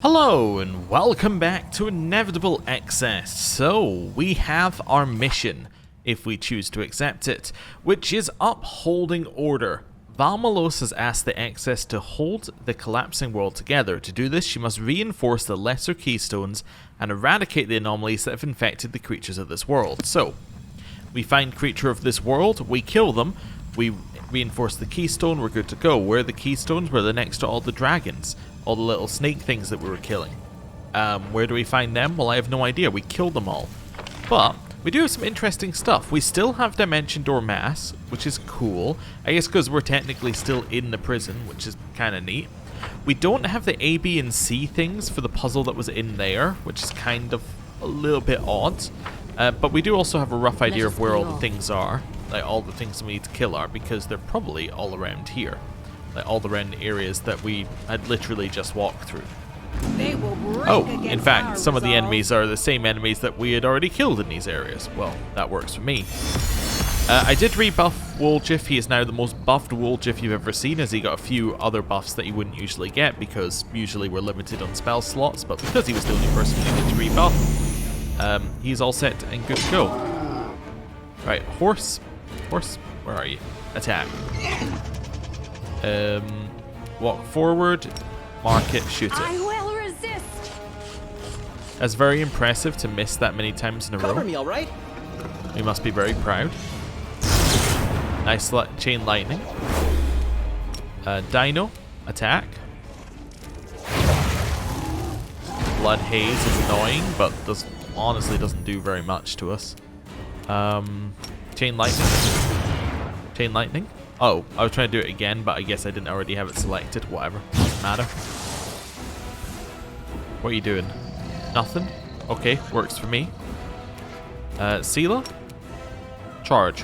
Hello and welcome back to Inevitable Excess. So we have our mission, if we choose to accept it, which is Upholding Order. Valmalos has asked the Excess to hold the collapsing world together. To do this, she must reinforce the lesser keystones and eradicate the anomalies that have infected the creatures of this world. So, we find creature of this world, we kill them, we reinforce the keystone, we're good to go. Where are the keystones? We're next to all the dragons. All the little snake things that we were killing. Where do we find them? Well, I have no idea. We killed them all. But we do have some interesting stuff. We still have Dimension Door Mass, which is cool. I guess because we're technically still in the prison, which is kind of neat. We don't have the A, B, and C things for the puzzle that was in there, which is kind of a little bit odd. But we do also have a rough idea of where all the things are. Like all the things we need to kill are, because they're probably all around here. Like all the random areas that we had literally just walked through. In fact, some of the enemies are the same enemies that we had already killed in these areas. Well, that works for me. I did rebuff Woljif. He is now the most buffed Woljif you've ever seen, as he got a few other buffs that he wouldn't usually get, because usually we're limited on spell slots, but because he was the only person we needed to rebuff, he's all set and good to go. Right, horse, where are you? Attack. Walk forward, mark it, shoot it. I will resist. That's very impressive to miss that many times in a row. Cover me, all right? We must be very proud. Nice chain lightning. Dino, attack. Blood haze is annoying, but honestly doesn't do very much to us. Chain lightning. Chain lightning. Oh, I was trying to do it again, but I guess I didn't already have it selected. Whatever. Doesn't matter. What are you doing? Nothing? Okay, works for me. Sealer? Charge.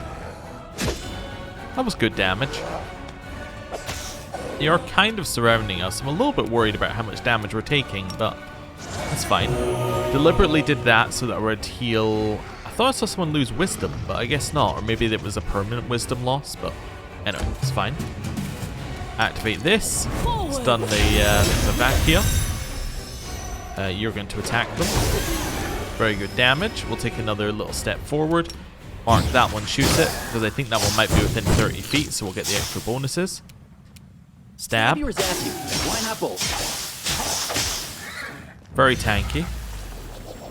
That was good damage. They are kind of surrounding us. I'm a little bit worried about how much damage we're taking, but that's fine. Deliberately did that so that I would heal. I thought I saw someone lose wisdom, but I guess not. Or maybe it was a permanent wisdom loss, but anyway, it's fine. Activate this. Stun the Vakia. You're going to attack them. Very good damage. We'll take another little step forward. Mark that one, shoot it, because I think that one might be within 30 feet, so we'll get the extra bonuses. Stab. Very tanky.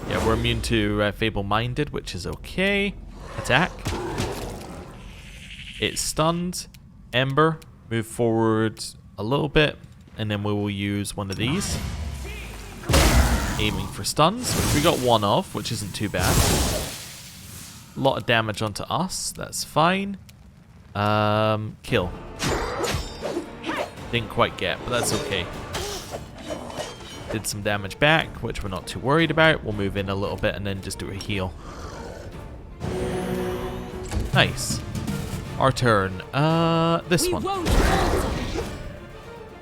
Yeah, we're immune to Fable-Minded, which is okay. Attack. It's stunned. Ember. Move forward a little bit, and then we will use one of these. Aiming for stuns, which we got one of, which isn't too bad. A lot of damage onto us. That's fine. Kill. Didn't quite get, but that's okay. Did some damage back, which we're not too worried about. We'll move in a little bit and then just do a heal. Nice. Our turn. This one.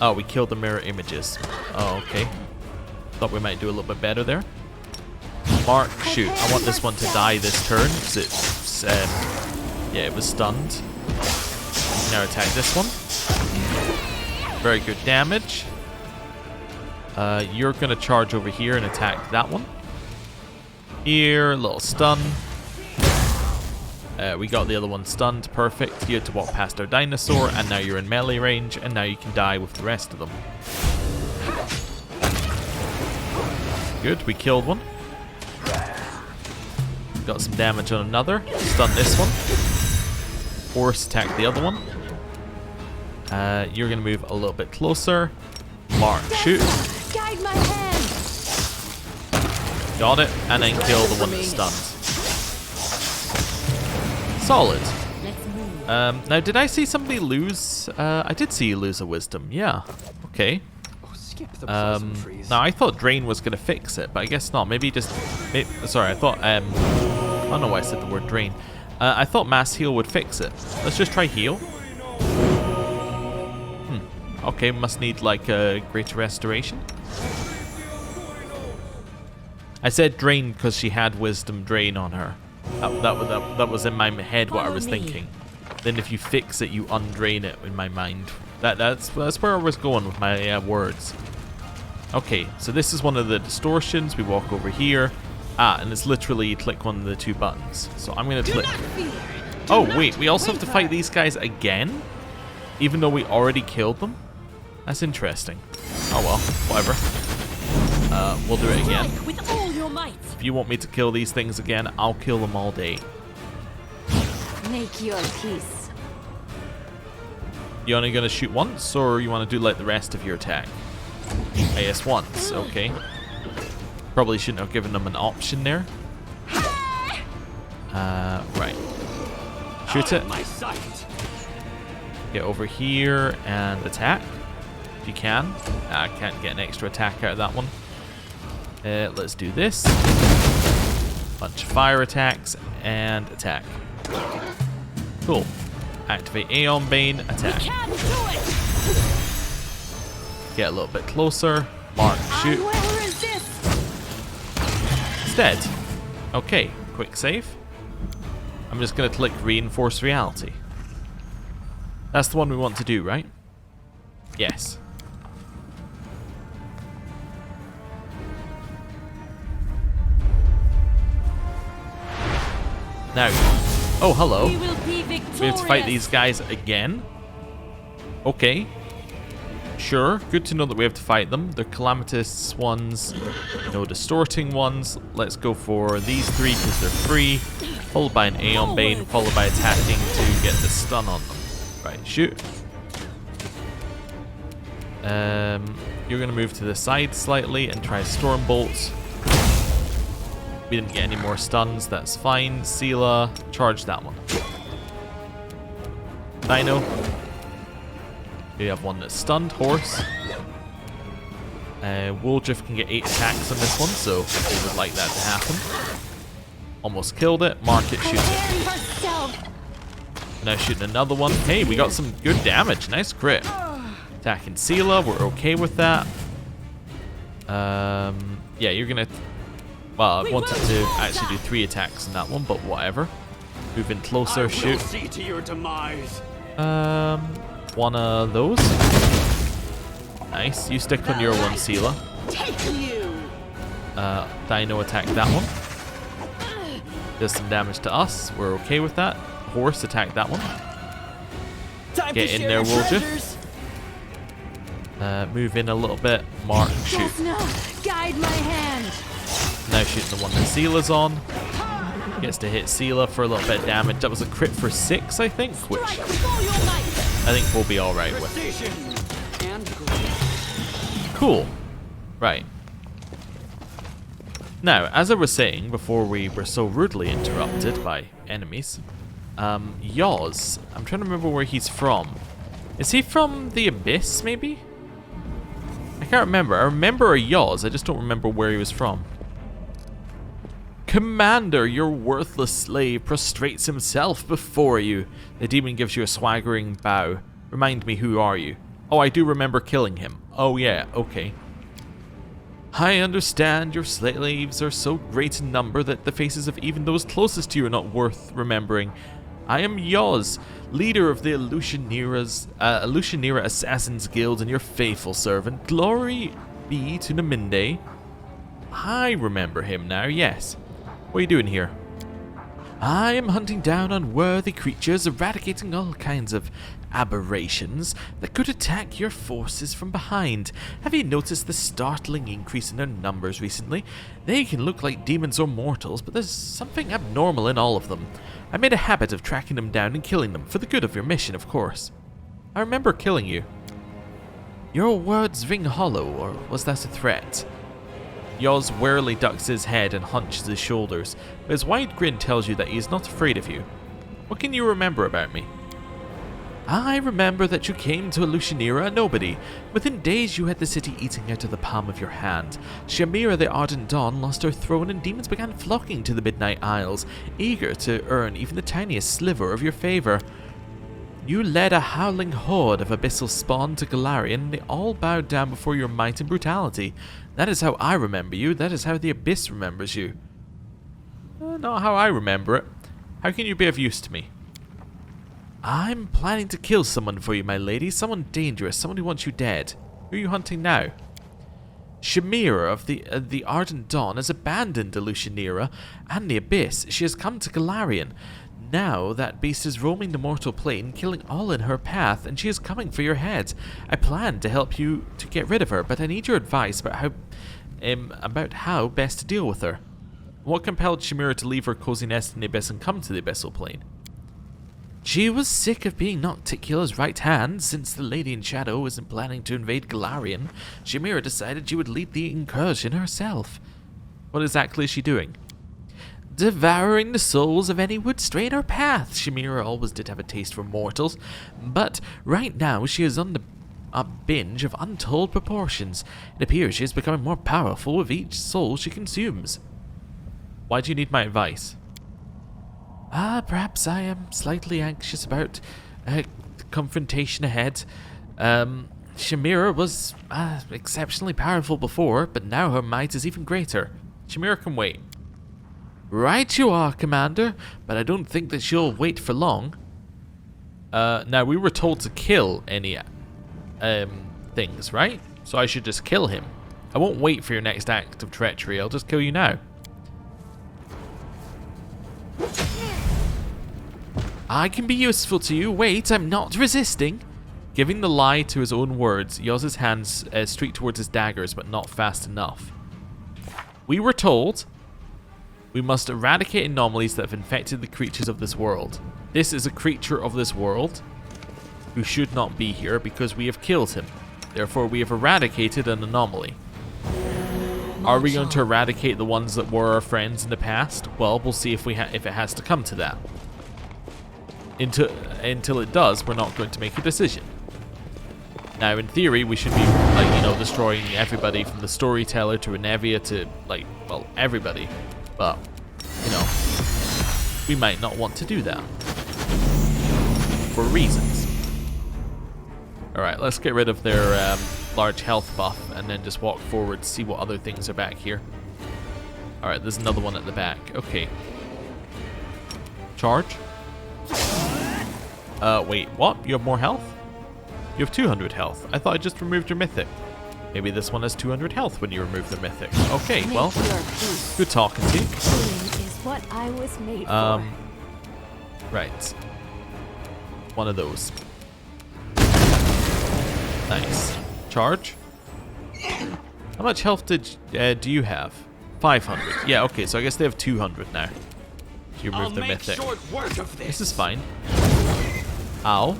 Oh, we killed the mirror images. Oh, okay. Thought we might do a little bit better there. Mark, shoot. I want this one to die this turn, because it's, yeah, it was stunned. Now attack this one. Very good damage. You're going to charge over here and attack that one. Here, a little stun. We got the other one stunned. Perfect. You had to walk past our dinosaur, and now you're in melee range, and now you can die with the rest of them. Good, we killed one. Got some damage on another. Stun this one. Horse attack the other one. You're going to move a little bit closer. Mark, shoot. Guide my hand. Got it, and then kill the one that's stunned. Solid. Now, did I see somebody lose? I did see you lose a wisdom. Yeah. Okay. Now, I thought Drain was going to fix it, but I guess not. Maybe just... sorry, I thought... I don't know why I said the word Drain. I thought Mass Heal would fix it. Let's just try Heal. Okay, must need, like, a Greater Restoration. I said Drain because she had Wisdom Drain on her. That was in my head what I was thinking. Then if you fix it, you undrain it in my mind. That's where I was going with my words. Okay, so this is one of the distortions. We walk over here. And it's literally you click one of the two buttons. So I'm going to click... Oh, wait, we also have to fight these guys again? Even though we already killed them? That's interesting. Oh well, whatever. We'll do it again. If you want me to kill these things again, I'll kill them all day. Make your peace. You only going to shoot once, or you want to do like the rest of your attack? I guess once, okay. Probably shouldn't have given them an option there. Right. Shoot it. Get over here and attack. If you can. I can't get an extra attack out of that one. Let's do this. Bunch of fire attacks and attack. Cool. Activate Aeon Bane, attack. Get a little bit closer. Mark, shoot. It's dead. Okay, quick save. I'm just going to click Reinforce Reality. That's the one we want to do, right? Yes. Now, oh hello. We have to fight these guys again. Okay. Sure, good to know that we have to fight them. They're calamitous ones, no distorting ones. Let's go for these three because they're free. Followed by an Aeon Bane, followed by attacking to get the stun on them. Right, shoot. You're going to move to the side slightly and try Storm Bolt. We didn't get any more stuns, that's fine. Seela, charge that one. Dino. You have one that's stunned, Horse. Woldriff can get 8 attacks on this one, so we would like that to happen. Almost killed it. Mark it, shoot it. Now shooting another one. Hey, we got some good damage. Nice crit. Attacking Seela, we're okay with that. Yeah, you're gonna... Well, I wanted to actually do 3 attacks on that one, but whatever. Move in closer, shoot. One of those. Nice. You stick on your one, Seela. Dino attack that one. Does some damage to us. We're okay with that. Horse attack that one. Get in there, Woldriff. Move in a little bit. Mark, shoot. Guide my hand. Now shooting the one that Seela's on. Gets to hit Seela for a little bit of damage. That was a crit for 6, I think, which I think we'll be alright with. Cool. Right. Now, as I was saying before we were so rudely interrupted by enemies, Yoz, I'm trying to remember where he's from. Is he from the Abyss, maybe? I can't remember. I remember a Yoz, I just don't remember where he was from. Commander, your worthless slave prostrates himself before you. The demon gives you a swaggering bow. Remind me, who are you? Oh, I do remember killing him. Oh yeah, okay. I understand your slaves are so great in number that the faces of even those closest to you are not worth remembering. I am Yoz, leader of the Illusionera Assassins Guild and your faithful servant. Glory be to Naminde. I remember him now, yes. What are you doing here? I am hunting down unworthy creatures, eradicating all kinds of aberrations that could attack your forces from behind. Have you noticed the startling increase in their numbers recently? They can look like demons or mortals, but there's something abnormal in all of them. I made a habit of tracking them down and killing them, for the good of your mission, of course. I remember killing you. Your words ring hollow, or was that a threat? Yoz warily ducks his head and hunches his shoulders, but his wide grin tells you that he is not afraid of you. What can you remember about me? I remember that you came to Illusionera a nobody. Within days you had the city eating out of the palm of your hand. Shamira the Ardent Dawn lost her throne and demons began flocking to the Midnight Isles, eager to earn even the tiniest sliver of your favor. You led a howling horde of abyssal spawn to Golarion, and they all bowed down before your might and brutality. That is how I remember you. That is how the Abyss remembers you. Not how I remember it. How can you be of use to me? I'm planning to kill someone for you, my lady. Someone dangerous. Someone who wants you dead. Who are you hunting now? Chimera of the Ardent Dawn has abandoned Elutionera and the Abyss. She has come to Golarion. Now that beast is roaming the mortal plane, killing all in her path, and she is coming for your head. I plan to help you to get rid of her, but I need your advice about how best to deal with her. What compelled Chimera to leave her cozy nest in the Abyss and come to the abyssal plane? She was sick of being Nocticula's right hand. Since the Lady in Shadow isn't planning to invade Golarion, Chimera decided she would lead the incursion herself. What exactly is she doing? Devouring the souls of any who would stray in her path. Chimera always did have a taste for mortals, but right now she is on a binge of untold proportions. It appears she is becoming more powerful with each soul she consumes. Why do you need my advice? Perhaps I am slightly anxious about the confrontation ahead. Chimera was exceptionally powerful before, but now her might is even greater. Chimera can wait. Right you are, Commander, but I don't think that she'll wait for long. Now, we were told to kill any things, right? So I should just kill him. I won't wait for your next act of treachery, I'll just kill you now. I can be useful to you. Wait, I'm not resisting. Giving the lie to his own words, Yoz's hands streak towards his daggers, but not fast enough. We were told we must eradicate anomalies that have infected the creatures of this world. This is a creature of this world who should not be here because we have killed him. Therefore, we have eradicated an anomaly. Are we going to eradicate the ones that were our friends in the past? Well, we'll see if it has to come to that. Until it does, we're not going to make a decision. Now, in theory, we should be, destroying everybody from the storyteller to Anevia to, everybody. But, we might not want to do that. For reasons. Alright, let's get rid of their large health buff and then just walk forward to see what other things are back here. Alright, there's another one at the back. Okay. Charge. Wait, what? You have more health? You have 200 health. I thought I just removed your mythic. Maybe this one has 200 health when you remove the mythic. Okay, well, good talking to you. Is what I was made for. Right. One of those. Nice. Charge. How much health do you have? 500. Yeah, okay, so I guess they have 200 now. You remove the mythic. This is fine. Ow.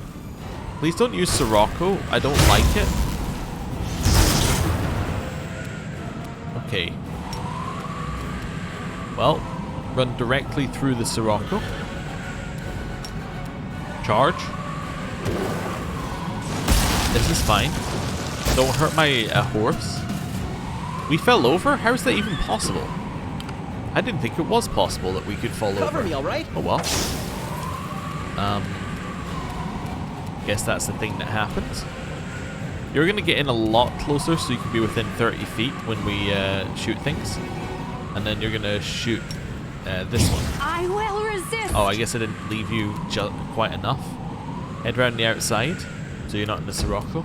Please don't use Sirocco. I don't like it. Okay. Well, run directly through the Sirocco. Charge. This is fine. Don't hurt my horse. We fell over? How is that even possible? I didn't think it was possible that we could fall over. Cover me, all right? Oh well. Guess that's the thing that happens. You're going to get in a lot closer so you can be within 30 feet when we shoot things. And then you're going to shoot this one. I will resist. Oh, I guess I didn't leave you quite enough. Head around the outside so you're not in the Sirocco.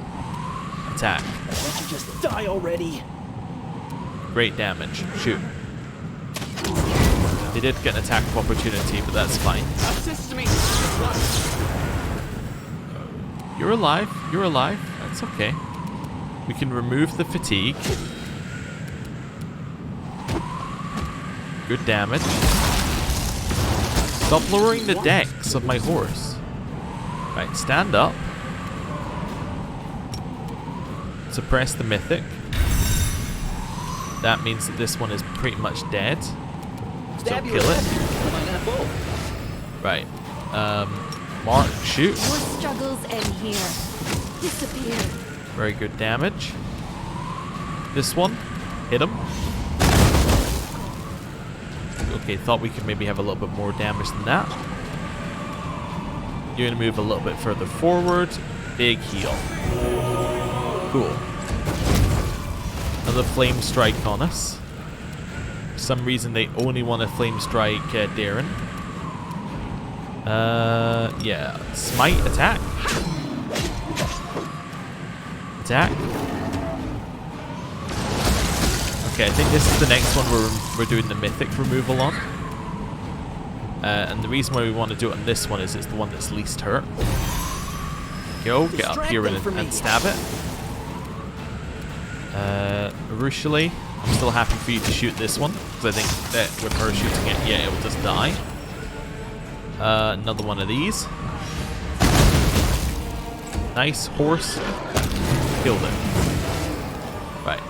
Attack. Why don't you just die already? Great damage. Shoot. They did get an attack of opportunity, but that's fine. Assist me. You're alive. You're alive. That's okay. We can remove the fatigue. Good damage. Stop lowering the dex of my horse. Right, stand up. Suppress the mythic. That means that this one is pretty much dead. So kill it. Right. Mark, shoot. Your struggles end here. Disappear. Very good damage. This one. Hit him. Okay, thought we could maybe have a little bit more damage than that. You're going to move a little bit further forward. Big heal. Cool. Another flame strike on us. For some reason they only want to flame strike Darren. Yeah. Smite, attack. Attack. Okay, I think this is the next one we're doing the mythic removal on. And the reason why we want to do it on this one is it's the one that's least hurt. Go, get up here and stab it. Arushali, I'm still happy for you to shoot this one, because I think that with her shooting it, yeah, it will just die. Another one of these. Nice, horse. Killed it. Right,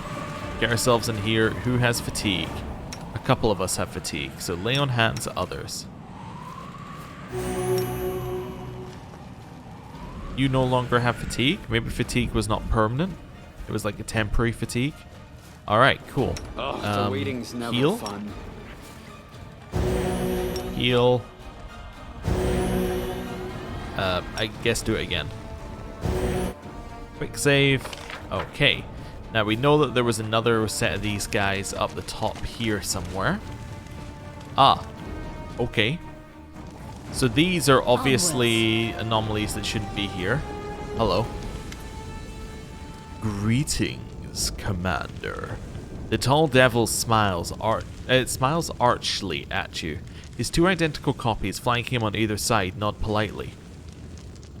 get ourselves in here. Who has fatigue? A couple of us have fatigue, so lay on hands others. You no longer have fatigue? Maybe fatigue was not permanent. It was like a temporary fatigue. Alright, cool. Oh, the waiting's never heal. fun. Heal. I guess do it again. Quick save. Okay. Now we know that there was another set of these guys up the top here somewhere. Ah. Okay. So these are obviously anomalies that shouldn't be here. Hello. Greetings, Commander. The tall devil smiles archly at you. His two identical copies flanking him on either side nod politely.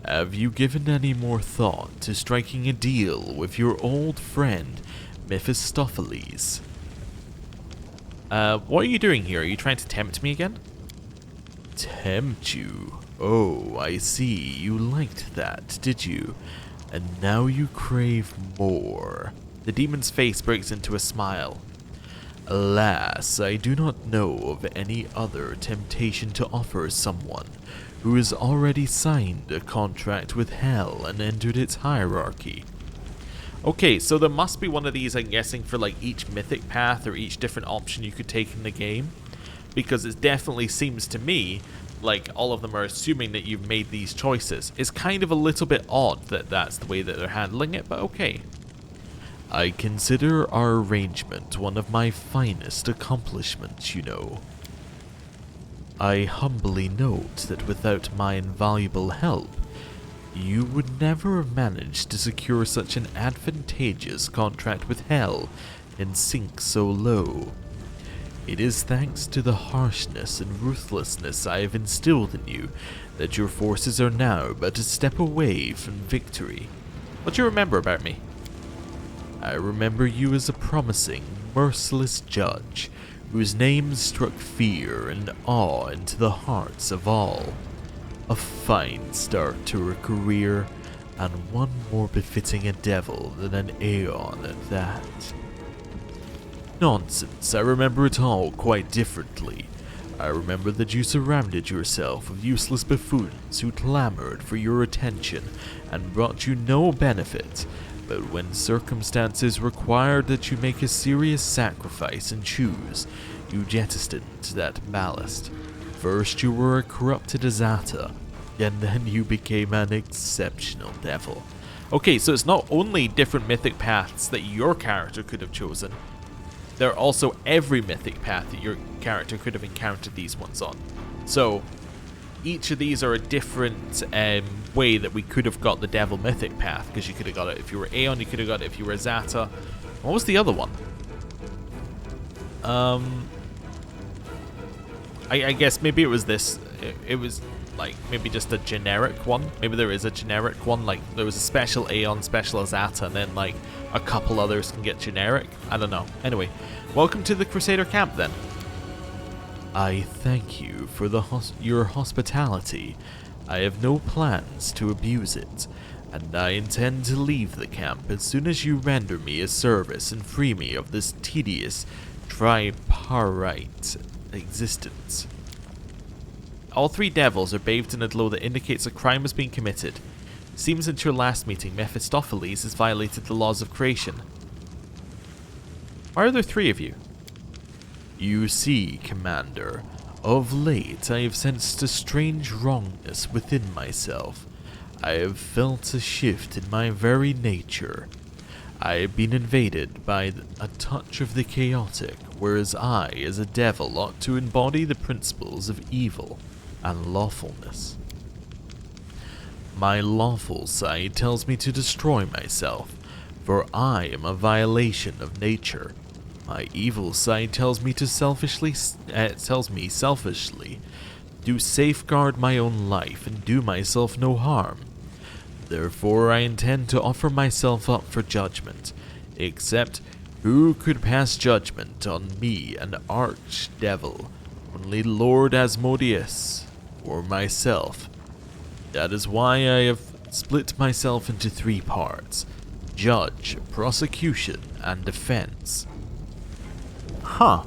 Have you given any more thought to striking a deal with your old friend, Mephistopheles? What are you doing here? Are you trying to tempt me again? Tempt you? Oh, I see. You liked that, did you? And now you crave more. The demon's face breaks into a smile. Alas, I do not know of any other temptation to offer someone who has already signed a contract with Hell and entered its hierarchy. Okay, so there must be one of these, I'm guessing, for like each mythic path or each different option you could take in the game. Because it definitely seems to me like all of them are assuming that you've made these choices. It's kind of a little bit odd that that's the way that they're handling it, but okay. I consider our arrangement one of my finest accomplishments, you know. I humbly note that without my invaluable help, you would never have managed to secure such an advantageous contract with Hell and sink so low. It is thanks to the harshness and ruthlessness I have instilled in you that your forces are now but a step away from victory. What do you remember about me? I remember you as a promising, merciless judge, whose name struck fear and awe into the hearts of all. A fine start to a career, and one more befitting a devil than an Aeon at that. Nonsense, I remember it all quite differently. I remember that you surrounded yourself with useless buffoons who clamored for your attention and brought you no benefit, but when circumstances required that you make a serious sacrifice and choose, you jettisoned that ballast. First you were a corrupted Azata, and then you became an exceptional devil. Okay, so it's not only different mythic paths that your character could have chosen, they're also every mythic path that your character could have encountered these ones on. So each of these are a different way that we could have got the devil mythic path, because you could have got it if you were Aeon, you could have got it if you were Azata. What was the other one? I guess maybe it was this. It was like maybe just a generic one. Maybe there is a generic one, like there was a special Aeon, special Azata, and then like a couple others can get generic. I don't know. Anyway, welcome to the Crusader camp then. I thank you for your hospitality. I have no plans to abuse it, and I intend to leave the camp as soon as you render me a service and free me of this tedious tripartite existence. All three devils are bathed in a glow that indicates a crime has been committed. Seems since your last meeting, Mephistopheles has violated the laws of creation. Why are there three of you? You see, Commander, of late I have sensed a strange wrongness within myself. I have felt a shift in my very nature. I have been invaded by a touch of the chaotic, whereas I, as a devil, ought to embody the principles of evil and lawfulness. My lawful side tells me to destroy myself, for I am a violation of nature. My evil side tells me selfishly do safeguard my own life and do myself no harm. Therefore, I intend to offer myself up for judgment, except who could pass judgment on me, an archdevil? Only Lord Asmodeus, or myself. That is why I have split myself into 3 parts: judge, prosecution, and defense. Huh.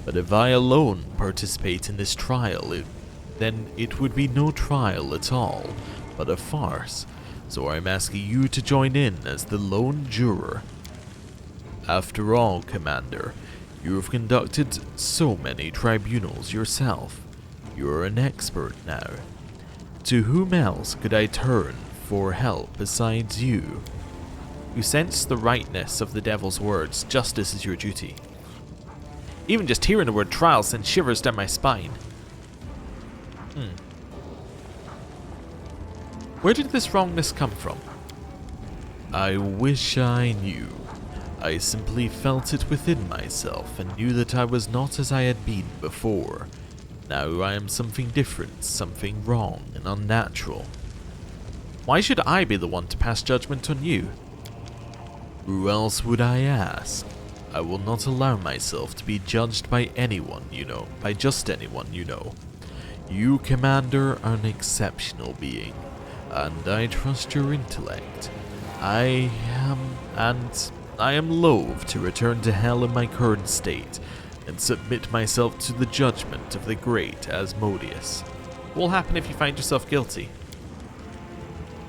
But if I alone participate in this trial, then it would be no trial at all, but a farce. So I'm asking you to join in as the lone juror. After all, Commander, you have conducted so many tribunals yourself. You're an expert now. To whom else could I turn for help besides you? You sense the rightness of the devil's words. Justice is your duty. Even just hearing the word trial sends shivers down my spine. Where did this wrongness come from? I wish I knew. I simply felt it within myself and knew that I was not as I had been before. Now I am something different, something wrong and unnatural. Why should I be the one to pass judgment on you? Who else would I ask? I will not allow myself to be judged by anyone you know, by just anyone you know. You, Commander, are an exceptional being, and I trust your intellect. I am loath to return to hell in my current state, and submit myself to the judgment of the great Asmodeus. What will happen if you find yourself guilty?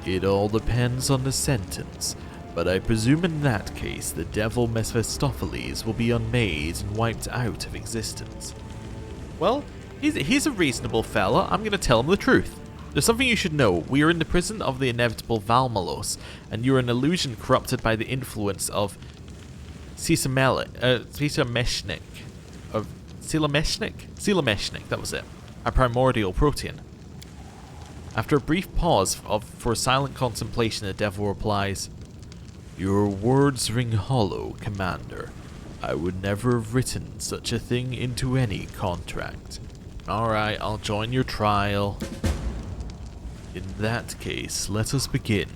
It all depends on the sentence, but I presume in that case the devil Mephistopheles will be unmade and wiped out of existence. Well, he's a reasonable fella. I'm going to tell him the truth. There's something you should know. We are in the prison of the inevitable Valmalos, and you're an illusion corrupted by the influence of Silameshnik, that was it. A primordial protean. After a brief pause for silent contemplation, the devil replies, "Your words ring hollow, Commander. I would never have written such a thing into any contract. Alright, I'll join your trial." In that case, let us begin.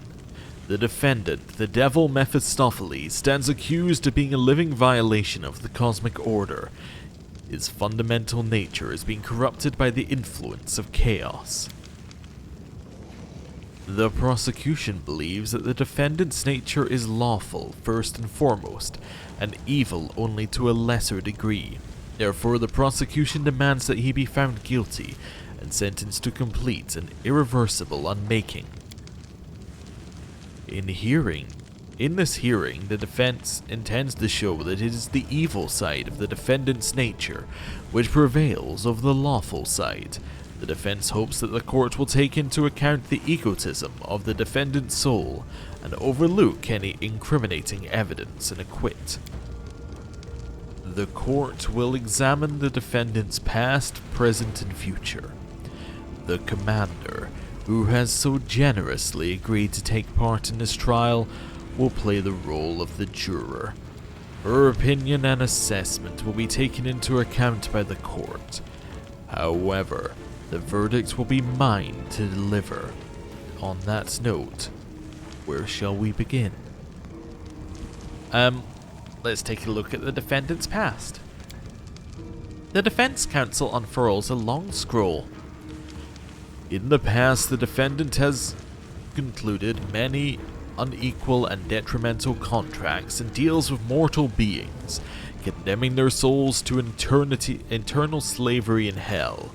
The defendant, the devil Mephistopheles, stands accused of being a living violation of the cosmic order. His fundamental nature is being corrupted by the influence of chaos. The prosecution believes that the defendant's nature is lawful first and foremost, and evil only to a lesser degree. Therefore, the prosecution demands that he be found guilty and sentenced to complete and irreversible unmaking. In this hearing, the defense intends to show that it is the evil side of the defendant's nature which prevails over the lawful side. The defense hopes that the court will take into account the egotism of the defendant's soul and overlook any incriminating evidence and acquit. The court will examine the defendant's past, present, and future. The commander, who has so generously agreed to take part in this trial, will play the role of the juror. Her opinion and assessment will be taken into account by the court. However, the verdict will be mine to deliver. On that note, where shall we begin? Let's take a look at the defendant's past. The defense counsel unfurls a long scroll. In the past, the defendant has concluded many unequal and detrimental contracts and deals with mortal beings, condemning their souls to eternal slavery in hell.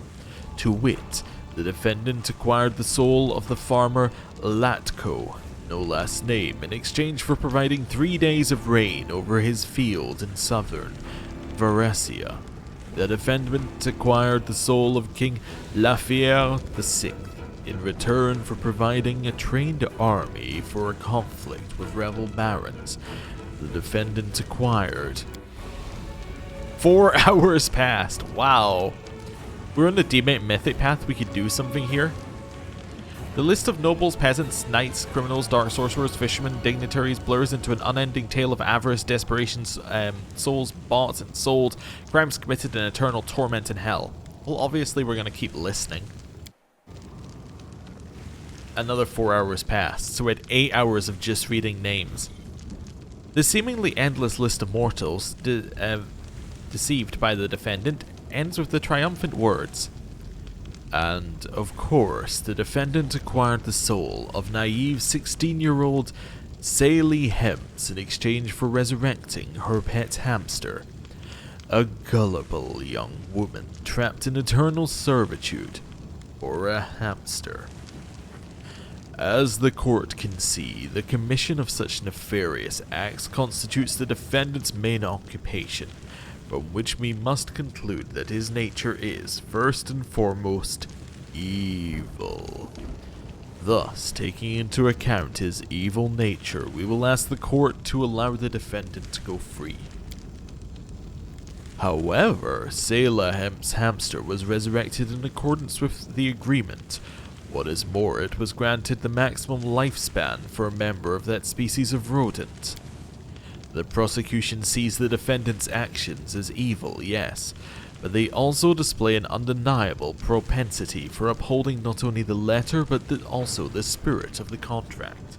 To wit, the defendant acquired the soul of the farmer Latko, no last name, in exchange for providing 3 days of rain over his field in southern Varesia. The defendant acquired the soul of King Lafier VI in return for providing a trained army for a conflict with rebel barons. The defendant acquired... 4 hours passed. Wow. We're on the demon mythic path. We could do something here. The list of nobles, peasants, knights, criminals, dark sorcerers, fishermen, dignitaries blurs into an unending tale of avarice, desperation, souls bought and sold, crimes committed, and eternal torment in hell. Well, obviously we're going to keep listening. Another 4 hours passed, so we had 8 hours of just reading names. The seemingly endless list of mortals deceived by the defendant ends with the triumphant words, "And, of course, the defendant acquired the soul of naive 16-year-old Saley Hems in exchange for resurrecting her pet hamster. A gullible young woman trapped in eternal servitude for a hamster. As the court can see, the commission of such nefarious acts constitutes the defendant's main occupation, from which we must conclude that his nature is, first and foremost, evil. Thus, taking into account his evil nature, we will ask the court to allow the defendant to go free. However, Selah Hemp's hamster was resurrected in accordance with the agreement. What is more, it was granted the maximum lifespan for a member of that species of rodent. The prosecution sees the defendant's actions as evil, yes, but they also display an undeniable propensity for upholding not only the letter but also the spirit of the contract.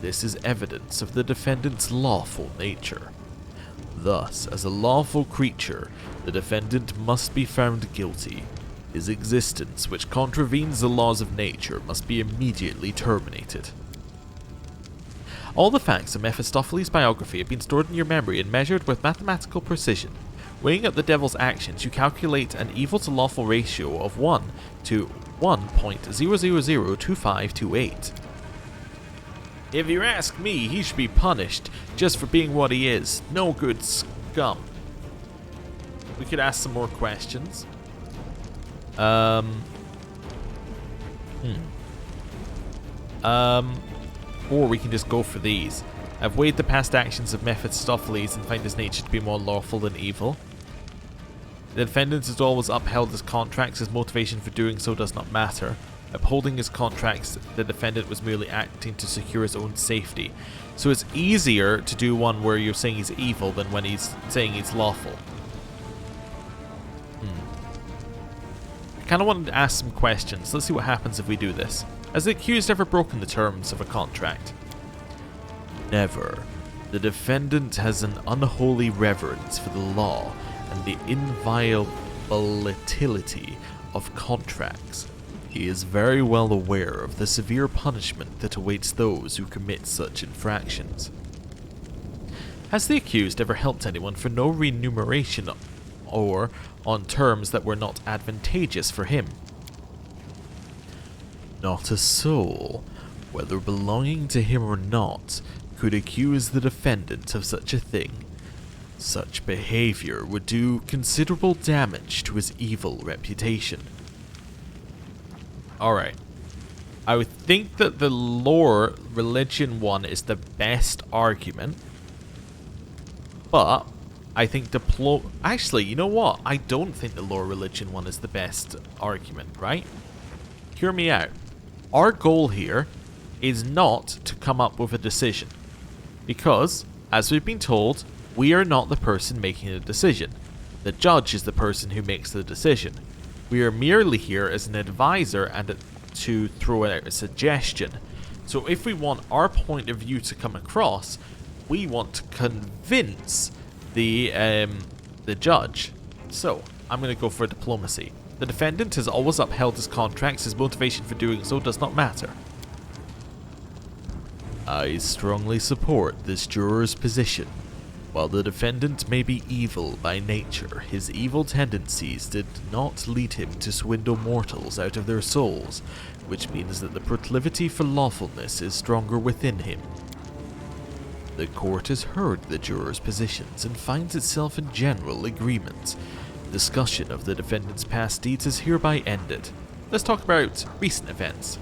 This is evidence of the defendant's lawful nature. Thus, as a lawful creature, the defendant must be found guilty. His existence, which contravenes the laws of nature, must be immediately terminated. All the facts of Mephistopheles' biography have been stored in your memory and measured with mathematical precision. Weighing up the devil's actions, you calculate an evil to lawful ratio of 1 to 1.0002528. If you ask me, he should be punished just for being what he is. No good scum. We could ask some more questions. Or we can just go for these. I've weighed the past actions of Mephistopheles and find his nature to be more lawful than evil. The defendant has always upheld his contracts. His motivation for doing so does not matter. Upholding his contracts, the defendant was merely acting to secure his own safety. So it's easier to do one where you're saying he's evil than when he's saying he's lawful. I kind of wanted to ask some questions. Let's see what happens if we do this. Has the accused ever broken the terms of a contract? Never. The defendant has an unholy reverence for the law and the inviolability of contracts. He is very well aware of the severe punishment that awaits those who commit such infractions. Has the accused ever helped anyone for no remuneration or on terms that were not advantageous for him? Not a soul, whether belonging to him or not, could accuse the defendant of such a thing. Such behavior would do considerable damage to his evil reputation. Alright. I would think that the lore religion one is the best argument. But I think actually, you know what? I don't think the lore religion one is the best argument, right? Hear me out. Our goal here is not to come up with a decision. Because, as we've been told, we are not the person making the decision. The judge is the person who makes the decision. We are merely here as an advisor and to throw out a suggestion. So if we want our point of view to come across, we want to convince the judge. So, I'm going to go for diplomacy. The defendant has always upheld his contracts. His motivation for doing so does not matter. I strongly support this juror's position. While the defendant may be evil by nature, his evil tendencies did not lead him to swindle mortals out of their souls, which means that the proclivity for lawfulness is stronger within him. The court has heard the juror's positions and finds itself in general agreement. Discussion of the defendant's past deeds is hereby ended. Let's talk about recent events.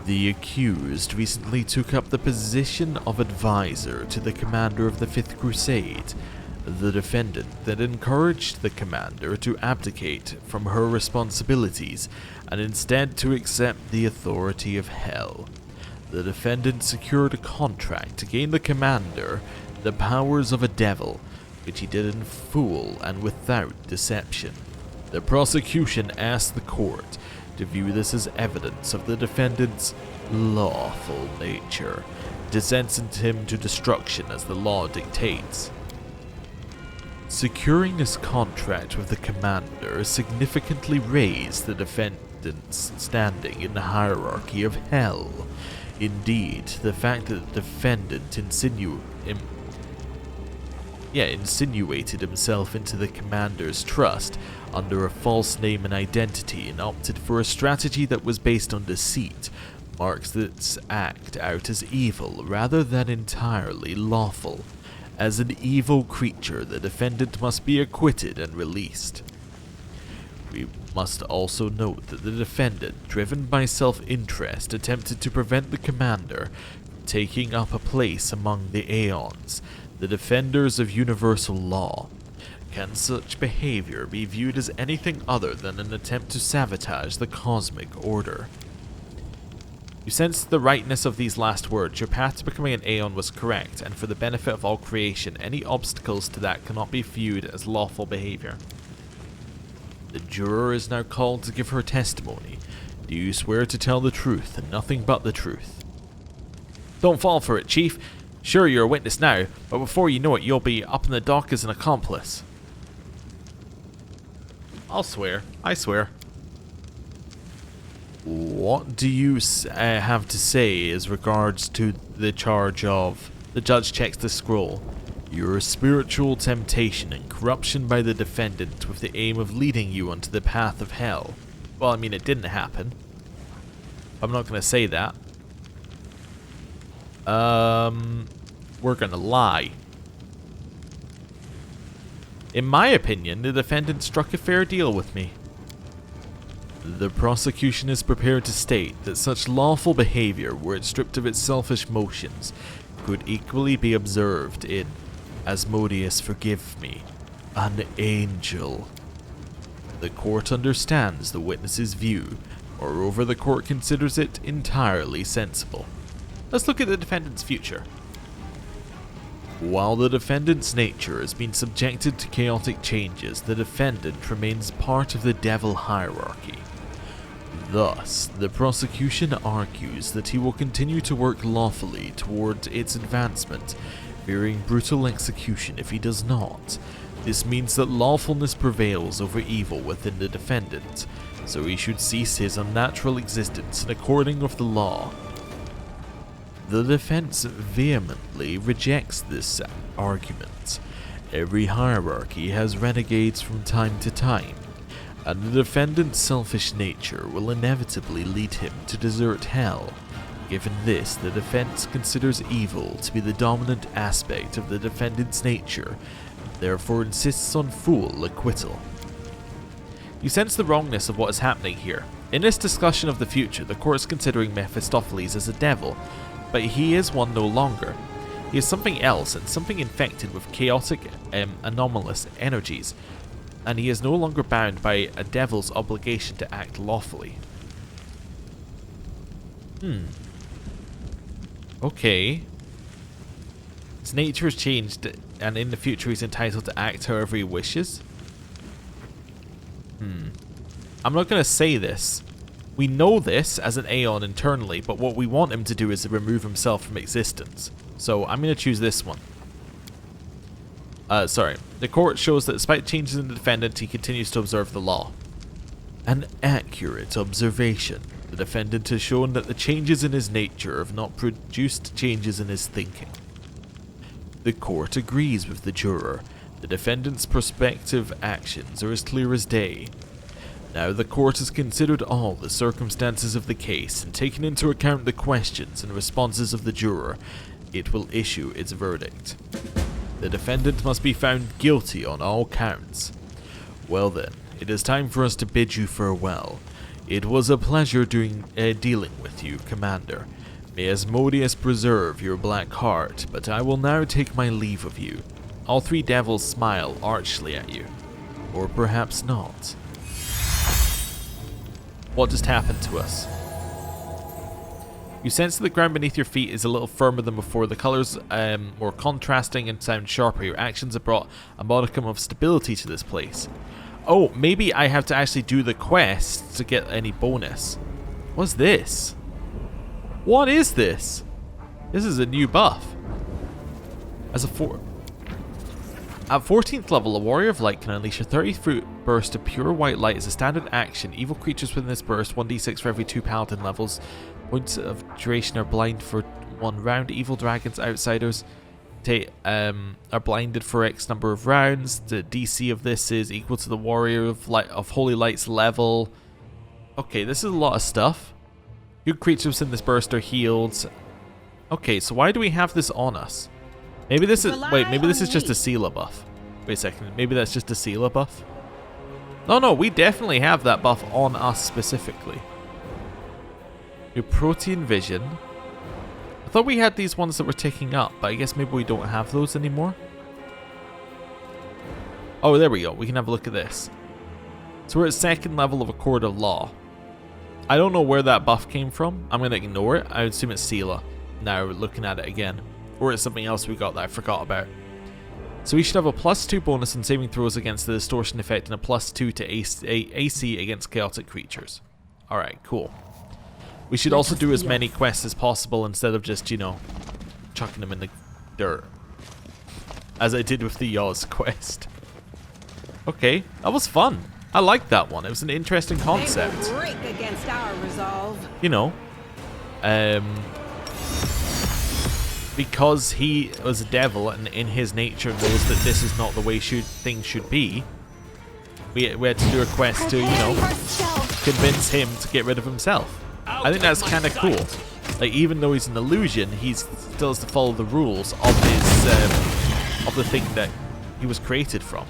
The accused recently took up the position of advisor to the commander of the 5th Crusade, The defendant then encouraged the commander to abdicate from her responsibilities and instead to accept the authority of hell. The defendant secured a contract to gain the commander the powers of a devil, which he did in full and without deception. The prosecution asked the court to view this as evidence of the defendant's lawful nature, to sentence him to destruction as the law dictates. Securing this contract with the commander significantly raised the defendant's standing in the hierarchy of hell. Indeed, the fact that the defendant insinuated himself into the commander's trust under a false name and identity and opted for a strategy that was based on deceit marks this act out as evil rather than entirely lawful. As an evil creature, the defendant must be acquitted and released. We must also note that the defendant, driven by self-interest, attempted to prevent the commander from taking up a place among the Aeons, the defenders of universal law. Can such behavior be viewed as anything other than an attempt to sabotage the cosmic order? You sense the rightness of these last words. Your path to becoming an Aeon was correct, and for the benefit of all creation, any obstacles to that cannot be viewed as lawful behavior. The juror is now called to give her testimony. Do you swear to tell the truth and nothing but the truth? Don't fall for it, Chief. Sure, you're a witness now, but before you know it, you'll be up in the dock as an accomplice. I'll swear. I swear. What do you have to say as regards to the charge of... The judge checks the scroll. Your spiritual temptation and corruption by the defendant with the aim of leading you onto the path of hell. Well, I mean, it didn't happen. I'm not going to say that. We're going to lie. In my opinion, the defendant struck a fair deal with me. The prosecution is prepared to state that such lawful behavior, were it stripped of its selfish motions, could equally be observed in, Asmodeus, forgive me, an angel. The court understands the witness's view. Moreover, the court considers it entirely sensible. Let's look at the defendant's future. While the defendant's nature has been subjected to chaotic changes, the defendant remains part of the devil hierarchy. Thus, the prosecution argues that he will continue to work lawfully toward its advancement, fearing brutal execution if he does not. This means that lawfulness prevails over evil within the defendant, so he should cease his unnatural existence in accordance with the law. The defense vehemently rejects this argument. Every hierarchy has renegades from time to time, and the defendant's selfish nature will inevitably lead him to desert hell. Given this, the defense considers evil to be the dominant aspect of the defendant's nature, and therefore insists on full acquittal. You sense the wrongness of what is happening here. In this discussion of the future, the court is considering Mephistopheles as a devil, but he is one no longer. He is something else, and something infected with chaotic, anomalous energies, and he is no longer bound by a devil's obligation to act lawfully. Okay. His nature has changed, and in the future he's entitled to act however he wishes? I'm not going to say this. We know this as an Aeon internally, but what we want him to do is to remove himself from existence. So I'm going to choose this one. Sorry. The court shows that despite changes in the defendant, he continues to observe the law. An accurate observation. The defendant has shown that the changes in his nature have not produced changes in his thinking. The court agrees with the juror. The defendant's prospective actions are as clear as day. Now the court has considered all the circumstances of the case and taken into account the questions and responses of the juror. It will issue its verdict. The defendant must be found guilty on all counts. Well then, it is time for us to bid you farewell. It was a pleasure dealing with you, Commander. May Asmodeus preserve your black heart, but I will now take my leave of you. All three devils smile archly at you. Or perhaps not. What just happened to us? You sense that the ground beneath your feet is a little firmer than before. The colours more contrasting and sound sharper. Your actions have brought a modicum of stability to this place. Oh, maybe I have to actually do the quest to get any bonus. What's this? What is this? This is a new buff. At 14th level, a Warrior of Light can unleash a 30-foot burst of pure white light as a standard action. Evil creatures within this burst, 1d6 for every 2 paladin levels. Points of duration are blind for 1 round. Evil dragons, outsiders are blinded for X number of rounds. The DC of this is equal to the Warrior of Holy Light's level. Okay, this is a lot of stuff. Good creatures in this burst are healed. Okay, so why do we have this on us? Maybe this is maybe this is just a Sela buff. Wait a second, maybe that's just a Sela buff. No, we definitely have that buff on us specifically. Your protein vision. I thought we had these ones that were ticking up, but I guess maybe we don't have those anymore. Oh, there we go. We can have a look at this. So we're at 2nd level of a Court of Law. I don't know where that buff came from. I'm going to ignore it. I would assume it's Sela. Now we're looking at it again. Or it's something else we got that I forgot about. So we should have a +2 bonus in saving throws against the distortion effect and a +2 to AC against chaotic creatures. Alright, cool. We should also do as many quests as possible instead of just, you know, chucking them in the dirt. As I did with the Yoz quest. Okay, that was fun. I liked that one. It was an interesting concept. They will break against our resolve. You know, because he was a devil and in his nature knows that this is not the way things should be, we had to do a quest to, you know, convince him to get rid of himself. I think that's kind of cool. Like, even though he's an illusion, he still has to follow the rules of his, of the thing that he was created from.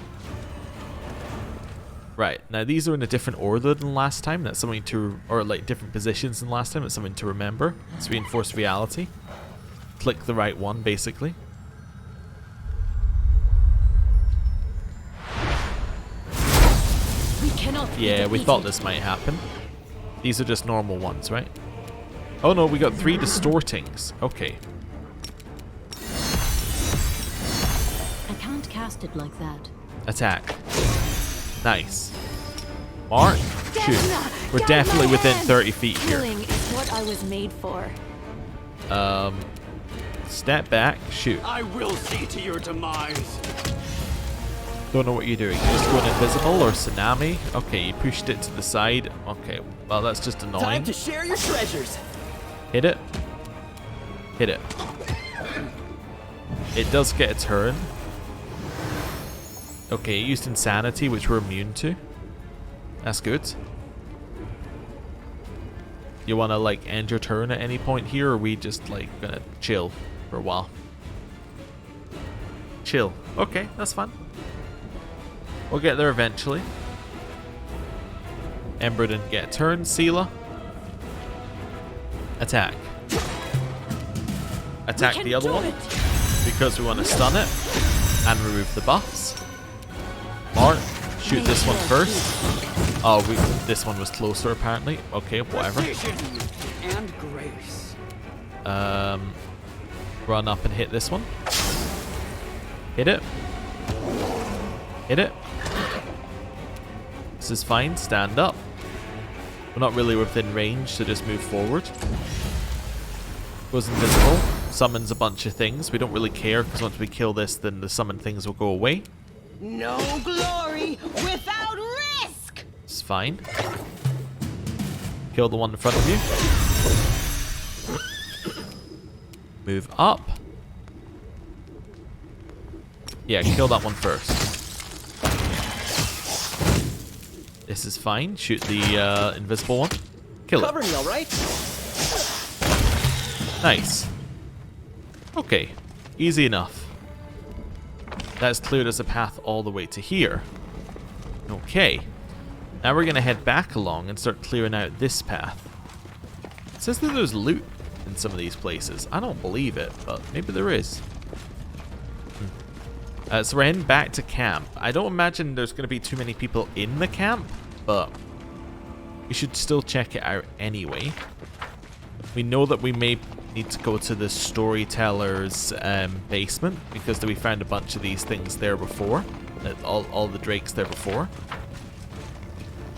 Right, now these are in a different order than last time. That's something to, or like different positions than last time. It's something to remember. It's reinforced reality. Click the right one, basically. Yeah, we thought this might happen. These are just normal ones, right? Oh no, we got 3 distortings. Okay. I can't cast it like that. Attack. Nice. Mark. Shoot. We're definitely within 30 feet here. Killing is what I was made for. Step back. Shoot. I will see to your demise. Don't know what you're doing. Just going invisible or tsunami? Okay, you pushed it to the side. Okay, well that's just annoying. Time to share your treasures. Hit it. Hit it. It does get a turn. Okay, it used insanity, which we're immune to. That's good. You want to like end your turn at any point here, or are we just like gonna chill for a while? Chill. Okay, that's fine. We'll get there eventually. Ember didn't get a turn. Sela. Attack. Attack the other one. Because we want to stun it. And remove the buffs. Mark. Shoot this one first. Oh, this one was closer apparently. Okay, whatever. And grace. Run up and hit this one. Hit it. Hit it. This is fine. Stand up. We're not really within range, so just move forward. Goes invisible. Summons a bunch of things. We don't really care, because once we kill this, then the summoned things will go away. No glory without risk. It's fine. Kill the one in front of you. Move up. Yeah, kill that one first. This is fine. Shoot the invisible one. Kill it. Cover me, all right? Nice. Okay. Easy enough. That's cleared us a path all the way to here. Okay. Now we're going to head back along and start clearing out this path. It says that there's loot in some of these places. I don't believe it, but maybe there is. So we're heading back to camp. I don't imagine there's going to be too many people in the camp, but we should still check it out anyway. We know that we may need to go to the storyteller's basement because we found a bunch of these things there before. All the drakes there before.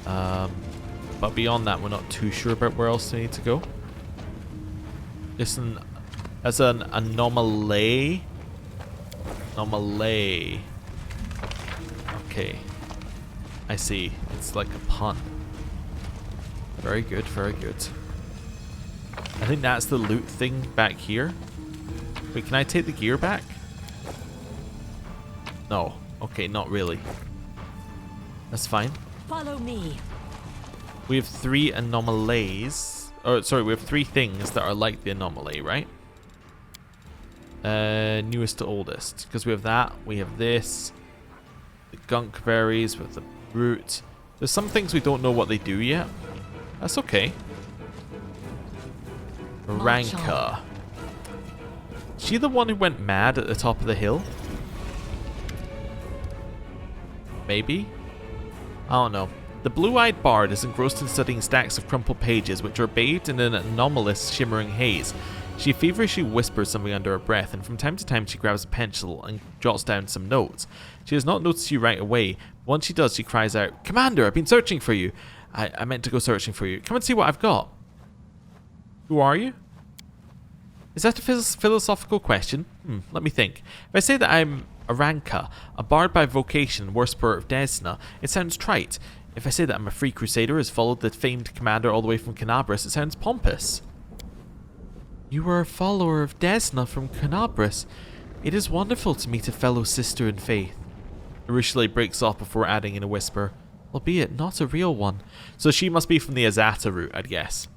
But beyond that, we're not too sure about where else we need to go. Listen, as an anomaly. Anomaly. Okay. I see. It's like a pun. Very good, very good. I think that's the loot thing back here. Wait, can I take the gear back? No. Okay, not really. That's fine. Follow me. We have 3 anomalies. Oh, sorry, we have 3 things that are like the anomaly, right? Newest to oldest. Because we have that, we have this. The gunk berries with the root. There's some things we don't know what they do yet. That's okay. Ranka. She the one who went mad at the top of the hill? Maybe? I don't know. The blue-eyed bard is engrossed in studying stacks of crumpled pages which are bathed in an anomalous shimmering haze. She feverishly whispers something under her breath, and from time to time she grabs a pencil and jots down some notes. She does not notice you right away, but once she does she cries out, "Commander, I've been searching for you. I meant to go searching for you. Come and see what I've got." Who are you? Is that a philosophical question? Let me think. If I say that I'm a Ranka, a bard by vocation, worshipper of Desna, it sounds trite. If I say that I'm a free crusader who has followed the famed commander all the way from Canabris, it sounds pompous. You were a follower of Desna from Canabris. It is wonderful to meet a fellow sister in faith. Areelu breaks off before adding in a whisper, albeit not a real one. So she must be from the Azata route, I'd guess.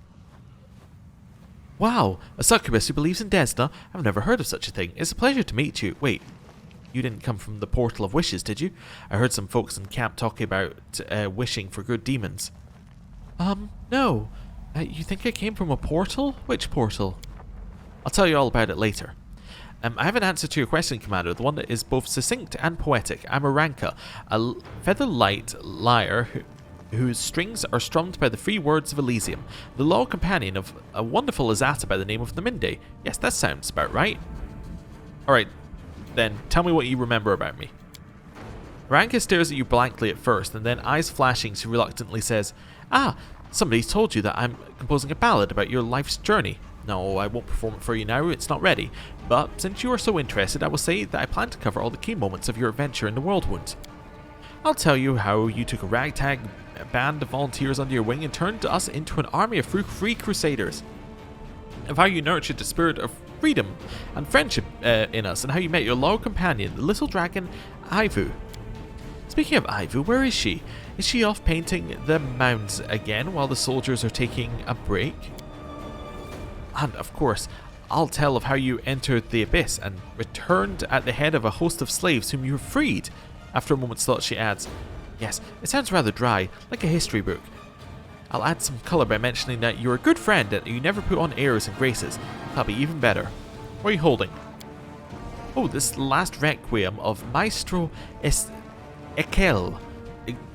Wow, a succubus who believes in Desna? I've never heard of such a thing. It's a pleasure to meet you. Wait, you didn't come from the Portal of Wishes, did you? I heard some folks in camp talking about wishing for good demons. No. You think I came from a portal? Which portal? I'll tell you all about it later. I have an answer to your question, Commander, the one that is both succinct and poetic. I'm a Ranka, a feather-light lyre whose strings are strummed by the free words of Elysium, the loyal companion of a wonderful Azata by the name of Naminde. Yes, that sounds about right. Alright, then tell me what you remember about me. Ranka stares at you blankly at first, and then, eyes flashing, she reluctantly says, somebody's told you that I'm composing a ballad about your life's journey. No, I won't perform it for you now, it's not ready. But since you are so interested, I will say that I plan to cover all the key moments of your adventure in the Worldwound. I'll tell you how you took a ragtag band of volunteers under your wing and turned us into an army of free crusaders. Of how you nurtured the spirit of freedom and friendship in us, and how you met your loyal companion, the little dragon, Ivu. Speaking of Ivu, where is she? Is she off painting the mounds again while the soldiers are taking a break? And of course, I'll tell of how you entered the abyss and returned at the head of a host of slaves whom you freed. After a moment's thought, she adds, yes, it sounds rather dry, like a history book. I'll add some colour by mentioning that you're a good friend and you never put on airs and graces. That'll be even better. What are you holding? Oh, this last requiem of Maestro Ekel.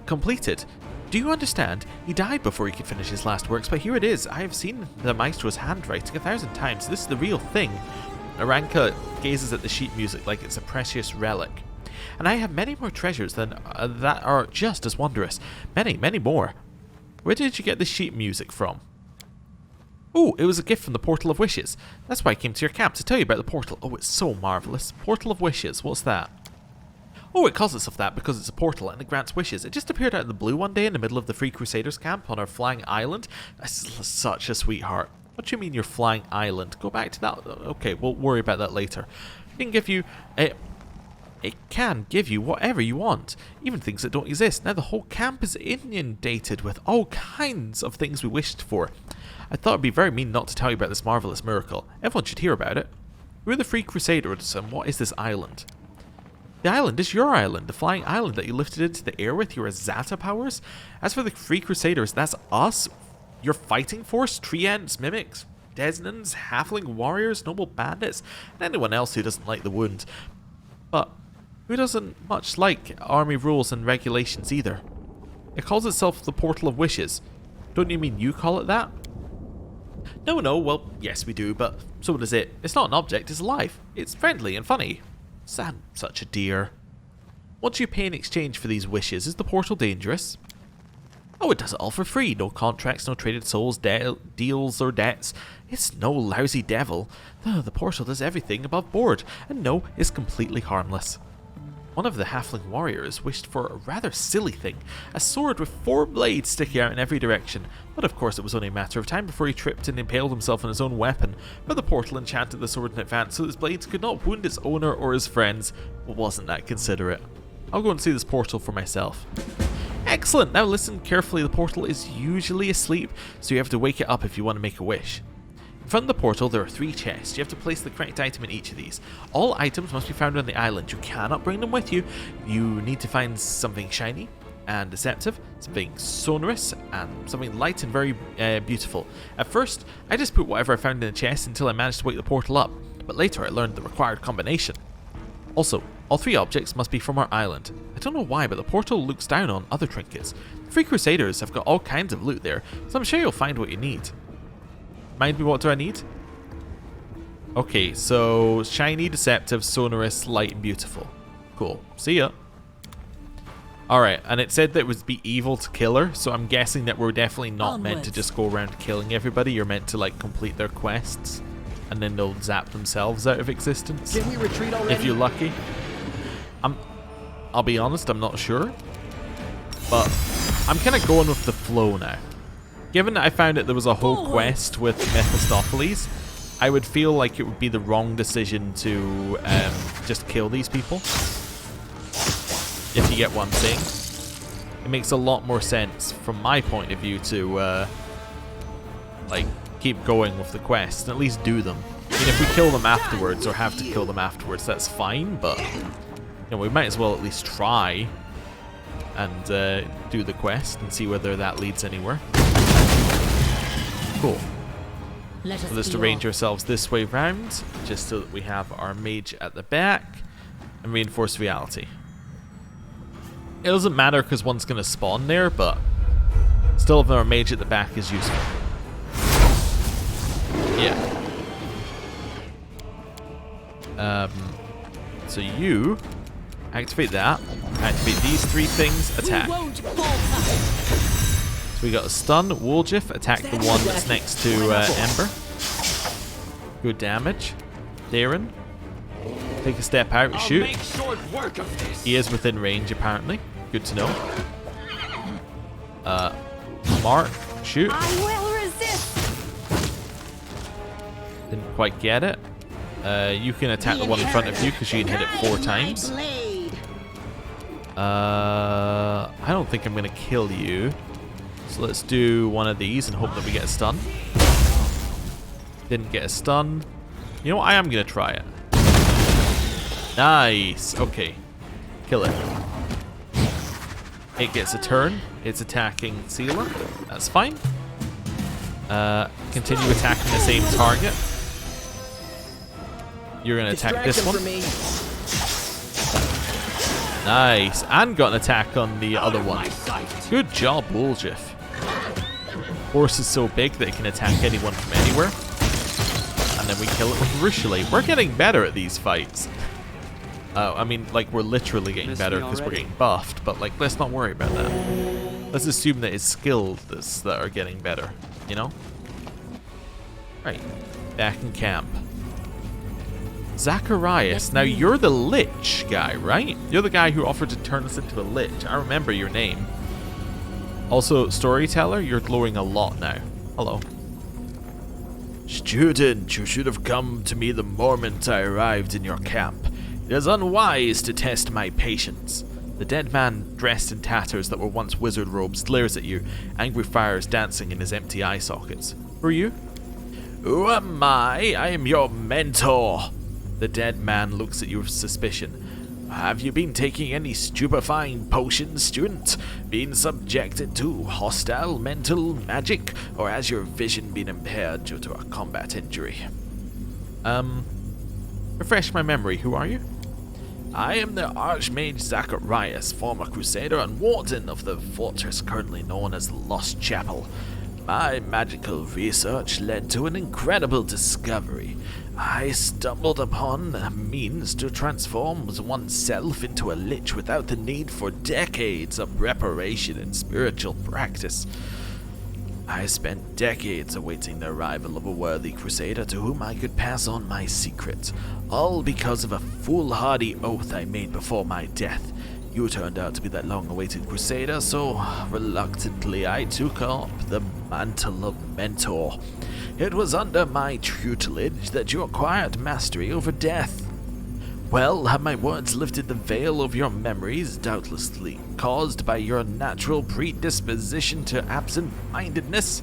Completed. Do you understand? He died before he could finish his last works, but here it is. I have seen the Maestro's handwriting 1,000 times. This is the real thing. Aranka gazes at the sheet music like it's a precious relic. And I have many more treasures than that are just as wondrous. Many, many more. Where did you get the sheet music from? Oh, it was a gift from the Portal of Wishes. That's why I came to your camp, to tell you about the portal. Oh, it's so marvellous. Portal of Wishes, what's that? Oh, it calls itself that because it's a portal and it grants wishes. It just appeared out in the blue one day in the middle of the Free Crusaders camp on our flying island. That's such a sweetheart. What do you mean your flying island? Go back to that. Okay, we'll worry about that later. It can give you... It can give you whatever you want, even things that don't exist. Now the whole camp is inundated with all kinds of things we wished for. I thought it'd be very mean not to tell you about this marvellous miracle. Everyone should hear about it. Who are the Free Crusaders and what is this island? The island is your island, the flying island that you lifted into the air with your Azata powers. As for the Free Crusaders, that's us, your fighting force, Treants, Mimics, Desnans, Halfling warriors, noble bandits, and anyone else who doesn't like the wound. But who doesn't much like army rules and regulations either. It calls itself the Portal of Wishes. Don't you mean you call it that? No, well, yes we do, but so does it. It's not an object, it's alive. It's friendly and funny. Sam, such a dear. What do you pay in exchange for these wishes? Is the portal dangerous? Oh, it does it all for free. No contracts, no traded souls, deals or debts. It's no lousy devil. The portal does everything above board, and no, it's completely harmless. One of the halfling warriors wished for a rather silly thing, a sword with 4 blades sticking out in every direction, but of course it was only a matter of time before he tripped and impaled himself on his own weapon, but the portal enchanted the sword in advance so his blades could not wound its owner or his friends. Well, wasn't that considerate? I'll go and see this portal for myself. Excellent! Now listen carefully, the portal is usually asleep, so you have to wake it up if you want to make a wish. In front of the portal there are 3 chests. You have to place the correct item in each of these. All items must be found on the island. You cannot bring them with you. You need to find something shiny and deceptive, something sonorous, and something light and very beautiful. At first, I just put whatever I found in the chest until I managed to wake the portal up, but later I learned the required combination. Also, all 3 objects must be from our island. I don't know why, but the portal looks down on other trinkets. The 3 Crusaders have got all kinds of loot there, so I'm sure you'll find what you need. Remind me, what do I need? Okay, so shiny, deceptive, sonorous, light, and beautiful. Cool. See ya. Alright, and it said that it would be evil to kill her, so I'm guessing that we're definitely not meant to just go around killing everybody. You're meant to, like, complete their quests, and then they'll zap themselves out of existence. Can we retreat already? If you're lucky. I'll be honest, I'm not sure. But I'm kind of going with the flow now. Given that I found that there was a whole quest with Mephistopheles, I would feel like it would be the wrong decision to just kill these people. If you get what I'm saying. It makes a lot more sense from my point of view to like keep going with the quest and at least do them. I mean, if we kill them afterwards or have to kill them afterwards, that's fine, but you know, we might as well at least try and do the quest and see whether that leads anywhere. Cool. So let's arrange ourselves this way round, just so that we have our mage at the back, and reinforce reality. It doesn't matter because one's going to spawn there, but still having our mage at the back is useful. Yeah. So you activate that, activate these 3 things, attack. We got a stun, Woljif, attack the one that's next to Ember. Good damage. Darren, take a step out, shoot. He is within range apparently. Good to know. Mark, shoot. I will resist. Didn't quite get it. You can attack the one in front of you because you can hit it 4 times. I don't think I'm going to kill you. So let's do one of these and hope that we get a stun. Didn't get a stun. You know what? I am going to try it. Nice. Okay. Kill it. It gets a turn. It's attacking Sealer. That's fine. Continue attacking the same target. You're going to attack this one. Nice. And got an attack on the other one. Good job, Woljif. Horse is so big that it can attack anyone from anywhere. And then we kill it with Rushali. We're getting better at these fights. I mean, like, we're literally getting better because we're getting buffed, but, like, let's not worry about that. Let's assume that it's skills that are getting better, you know? Right. Back in camp. Zacharias. Now, you're the Lich guy, right? You're the guy who offered to turn us into a Lich. I remember your name. Also, Storyteller, you're glowing a lot now. Hello. Student, you should have come to me the moment I arrived in your camp. It is unwise to test my patience. The dead man, dressed in tatters that were once wizard robes, glares at you, angry fires dancing in his empty eye sockets. Who are you? Who am I? I am your mentor. The dead man looks at you with suspicion. Have you been taking any stupefying potions, student? Been subjected to hostile mental magic? Or has your vision been impaired due to a combat injury? Refresh my memory. Who are you? I am the Archmage Sarkoris, former Crusader and Warden of the fortress currently known as the Lost Chapel. My magical research led to an incredible discovery. I stumbled upon a means to transform oneself into a lich without the need for decades of preparation and spiritual practice. I spent decades awaiting the arrival of a worthy crusader to whom I could pass on my secret, all because of a foolhardy oath I made before my death. You turned out to be that long-awaited crusader, so reluctantly I took up the mantle of mentor. It was under my tutelage that you acquired mastery over death. Well, have my words lifted the veil of your memories, doubtlessly caused by your natural predisposition to absent-mindedness?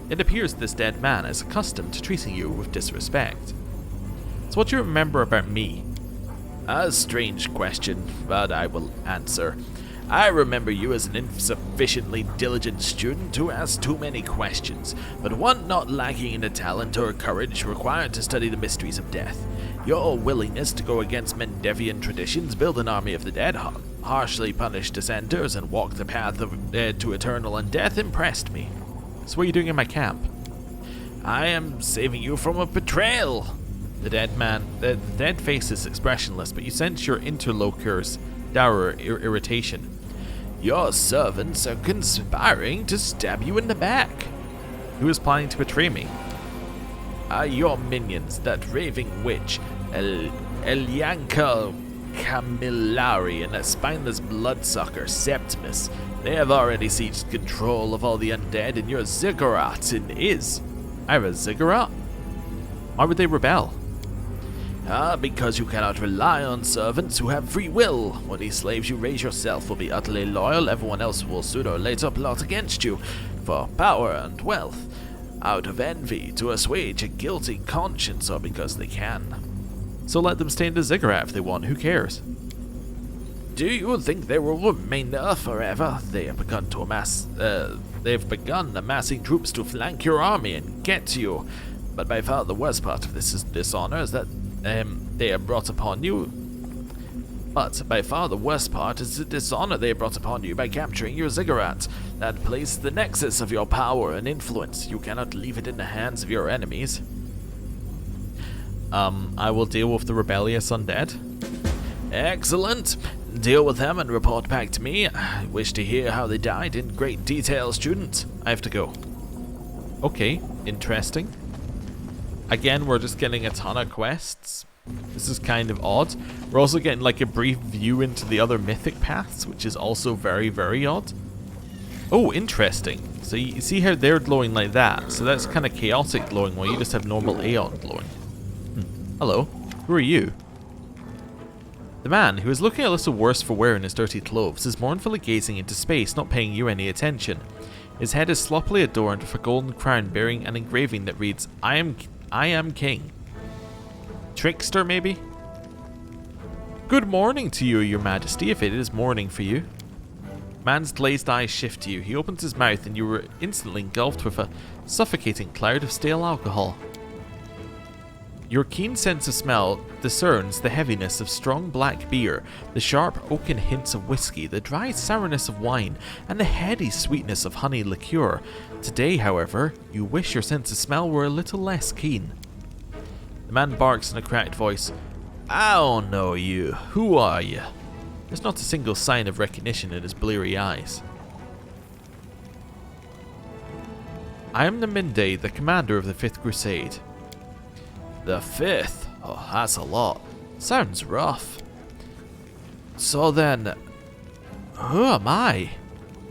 It appears this dead man is accustomed to treating you with disrespect. So what do you remember about me? A strange question, but I will answer. I remember you as an insufficiently diligent student who asked too many questions, but one not lacking in the talent or courage required to study the mysteries of death. Your willingness to go against Mendevian traditions, build an army of the dead, harshly punish dissenters, and walk the path to eternal undeath impressed me. So what are you doing in my camp? I am saving you from a betrayal. The dead face is expressionless, but you sense your interlocutor's dour irritation. Your servants are conspiring to stab you in the back. Who is planning to betray me? Your minions, that raving witch, Elyanka Camillari, and that spineless bloodsucker, Septimus. They have already seized control of all the undead in your ziggurat in Iz. I have a ziggurat? Why would they rebel? Because you cannot rely on servants who have free will. When these slaves you raise yourself will be utterly loyal, everyone else will sooner or later plot against you for power and wealth, out of envy, to assuage a guilty conscience, or because they can. So let them stay in the ziggurat if they want, who cares? Do you think they will remain there forever? They have begun amassing troops to flank your army and get to you. But by far the worst part of this is dishonor is that they have brought upon you. But by far the worst part is the dishonor they have brought upon you by capturing your ziggurat. That place is the nexus of your power and influence. You cannot leave it in the hands of your enemies. I will deal with the rebellious undead. Excellent. Deal with them and report back to me. I wish to hear how they died in great detail, student. I have to go. Okay, interesting. Again, we're just getting a ton of quests. This is kind of odd. We're also getting like a brief view into the other mythic paths, which is also very, very odd. Oh, interesting. So you see how they're glowing like that. So that's kind of chaotic glowing, while you just have normal Aeon glowing. Hello. Who are you? The man, who is looking a little worse for wear in his dirty clothes, is mournfully gazing into space, not paying you any attention. His head is sloppily adorned with a golden crown bearing an engraving that reads, I am king. Trickster, maybe? Good morning to you, your majesty, if it is morning for you. Man's glazed eyes shift to you. He opens his mouth and you were instantly engulfed with a suffocating cloud of stale alcohol. Your keen sense of smell discerns the heaviness of strong black beer, the sharp oaken hints of whiskey, the dry sourness of wine, and the heady sweetness of honey liqueur. Today, however, you wish your sense of smell were a little less keen. The man barks in a cracked voice. I don't know you. Who are you? There's not a single sign of recognition in his bleary eyes. I am the Minde, the commander of the 5th Crusade. The 5th? Oh, that's a lot. Sounds rough. So then, who am I?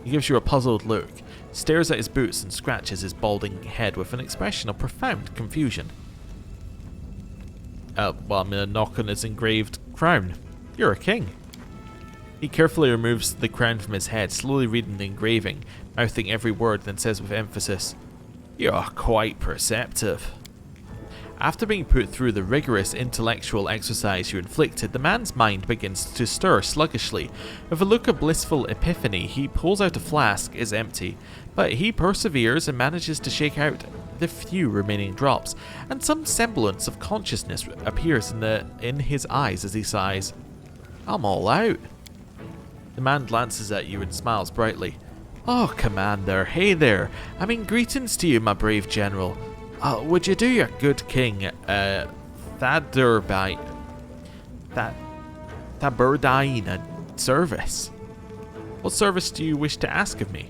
He gives you a puzzled look, stares at his boots and scratches his balding head with an expression of profound confusion. Well, I'm gonna knock on his engraved crown. You're a king. He carefully removes the crown from his head, slowly reading the engraving, mouthing every word, then says with emphasis, You're quite perceptive. After being put through the rigorous intellectual exercise you inflicted, the man's mind begins to stir sluggishly. With a look of blissful epiphany, he pulls out a flask, is empty, but he perseveres and manages to shake out the few remaining drops, and some semblance of consciousness appears in his eyes as he sighs. I'm all out. The man glances at you and smiles brightly. Oh, Commander, hey there. I mean, greetings to you, my brave general. Would you do your good king, Thadurbine a service? What service do you wish to ask of me?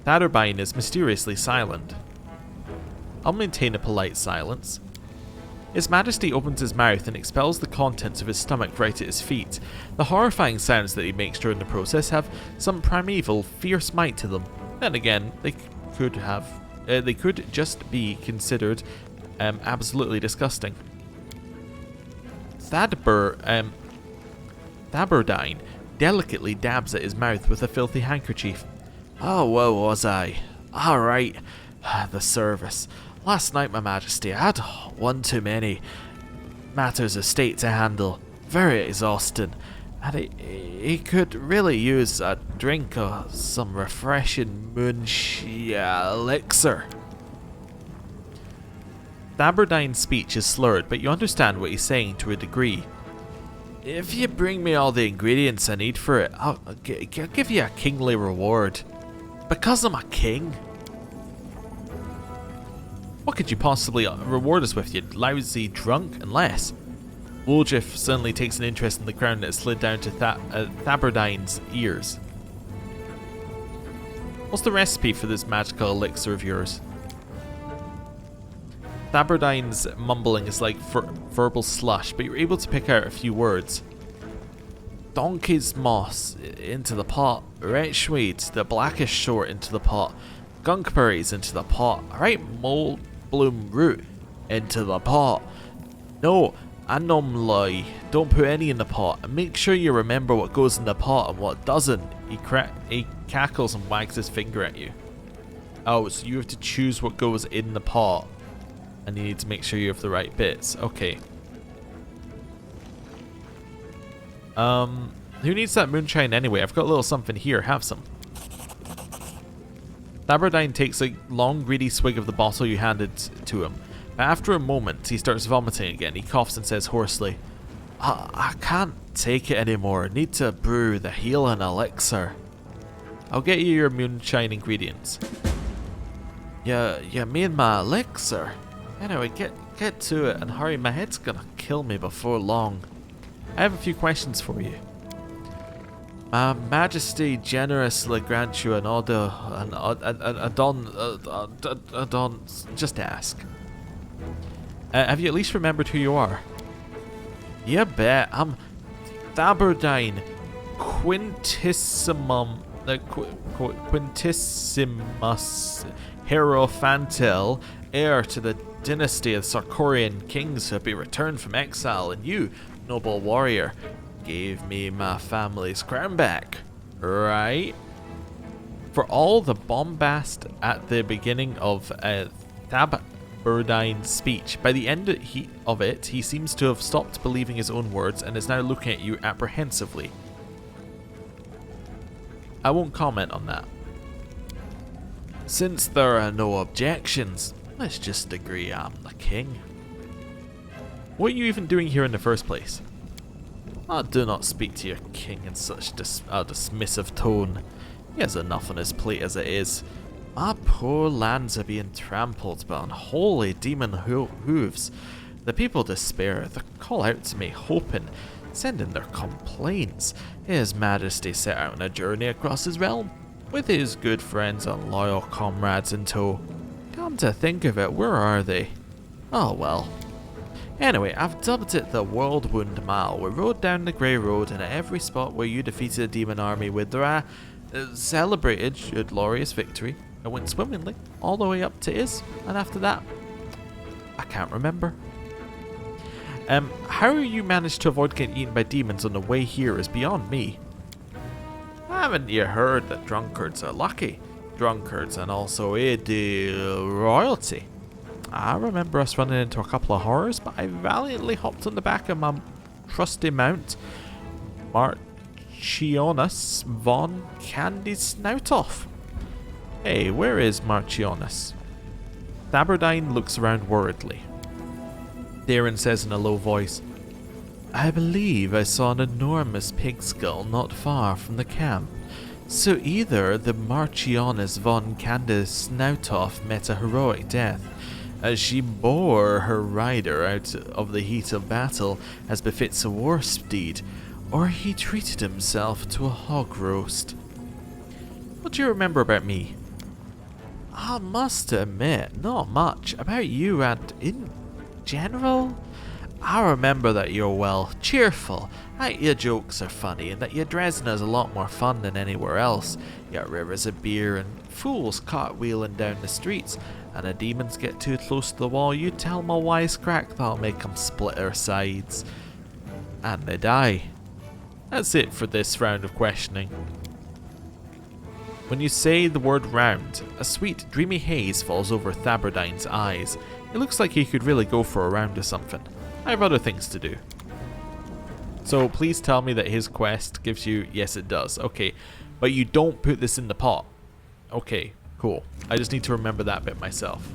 Thadurbine is mysteriously silent. I'll maintain a polite silence. His Majesty opens his mouth and expels the contents of his stomach right at his feet. The horrifying sounds that he makes during the process have some primeval, fierce might to them. Then again, they could just be considered absolutely disgusting. Thaberdine delicately dabs at his mouth with a filthy handkerchief. Oh, where was I? Alright, the service. Last night, my Majesty, I had one too many matters of state to handle. Very exhausting. And he could really use a drink or some refreshing elixir. Thaberdine's speech is slurred, but you understand what he's saying to a degree. If you bring me all the ingredients I need for it, I'll give you a kingly reward. Because I'm a king. What could you possibly reward us with, you lousy drunk? Unless Woljif suddenly takes an interest in the crown that has slid down to Thaberdine's ears. What's the recipe for this magical elixir of yours? Thaberdine's mumbling is like verbal slush, but you're able to pick out a few words. Donkey's moss into the pot, wretchweed, the blackish sort into the pot, gunkberries into the pot, alright, mold bloom root into the pot. No, anomaloy, don't put any in the pot, and make sure you remember what goes in the pot and what doesn't. He cackles and wags his finger at you. Oh, so you have to choose what goes in the pot, and you need to make sure you have the right bits. Okay. Who needs that moonshine anyway? I've got a little something here, have some. Thaberdine takes a long, greedy swig of the bottle you handed to him. But after a moment, he starts vomiting again. He coughs and says hoarsely, I can't take it anymore. Need to brew the healing elixir. I'll get you your moonshine ingredients. You made my elixir? Anyway, get to it and hurry. My head's gonna kill me before long. I have a few questions for you. My Majesty generously grants you an order, just ask. Have you at least remembered who you are? You bet. I'm Thaberdine, Quintissimus Hierophantil, heir to the dynasty of Sarkorian kings who have been returned from exile, and you, noble warrior, gave me my family's crown back, right? For all the bombast at the beginning of Thaberdine's speech, by the end of it, he seems to have stopped believing his own words and is now looking at you apprehensively. I won't comment on that. Since there are no objections, let's just agree I'm the king. What are you even doing here in the first place? Oh, do not speak to your king in such a dismissive tone. He has enough on his plate as it is. My poor lands are being trampled by unholy demon hooves. The people despair. They call out to me, hoping, sending their complaints. His Majesty set out on a journey across his realm, with his good friends and loyal comrades in tow. Come to think of it, where are they? Oh well. Anyway, I've dubbed it the Worldwound Mile. We rode down the Grey Road, and at every spot where you defeated a demon army with their celebrated your glorious victory. It went swimmingly, all the way up to Is, and after that, I can't remember. How you managed to avoid getting eaten by demons on the way here is beyond me. Haven't you heard that drunkards are lucky? Drunkards and also royalty. I remember us running into a couple of horrors, but I valiantly hopped on the back of my trusty mount, Marchionus von Candy Snoutoff. Hey, where is Marchionus? Thaberdine looks around worriedly. Darren says in a low voice, I believe I saw an enormous pig skull not far from the camp. So either the Marchioness von Candace Snoutoff met a heroic death, as she bore her rider out of the heat of battle as befits a war steed, or he treated himself to a hog roast. What do you remember about me? I must admit, not much. About you and in general? I remember that you're, well, cheerful, that your jokes are funny, and that your Dresden's a lot more fun than anywhere else. You got rivers of beer and fools cartwheeling down the streets, and the demons get too close to the wall, you tell them a wisecrack that'll make them split their sides. And they die. That's it for this round of questioning. When you say the word round, a sweet, dreamy haze falls over Thaberdine's eyes. It looks like he could really go for a round of something. I have other things to do. So please tell me that his quest gives you... Yes, it does. Okay. But you don't put this in the pot. Okay, cool. I just need to remember that bit myself.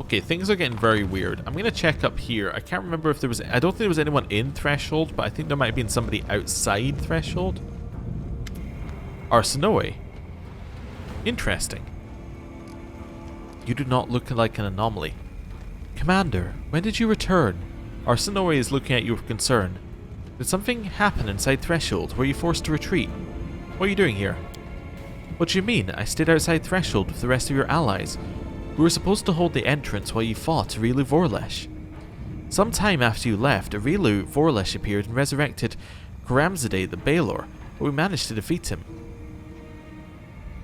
Okay, things are getting very weird. I'm going to check up here. I can't remember if there was... I don't think there was anyone in Threshold, but I think there might have been somebody outside Threshold. Arsinoe. Interesting. You do not look like an anomaly. Commander, when did you return? Arsinoe is looking at you with concern. Did something happen inside Threshold? Were you forced to retreat? What are you doing here? What do you mean? I stayed outside Threshold with the rest of your allies. We were supposed to hold the entrance while you fought Areelu Vorlesh. Some time after you left, Areelu Vorlesh appeared and resurrected Karamzadeh the Baelor, but we managed to defeat him.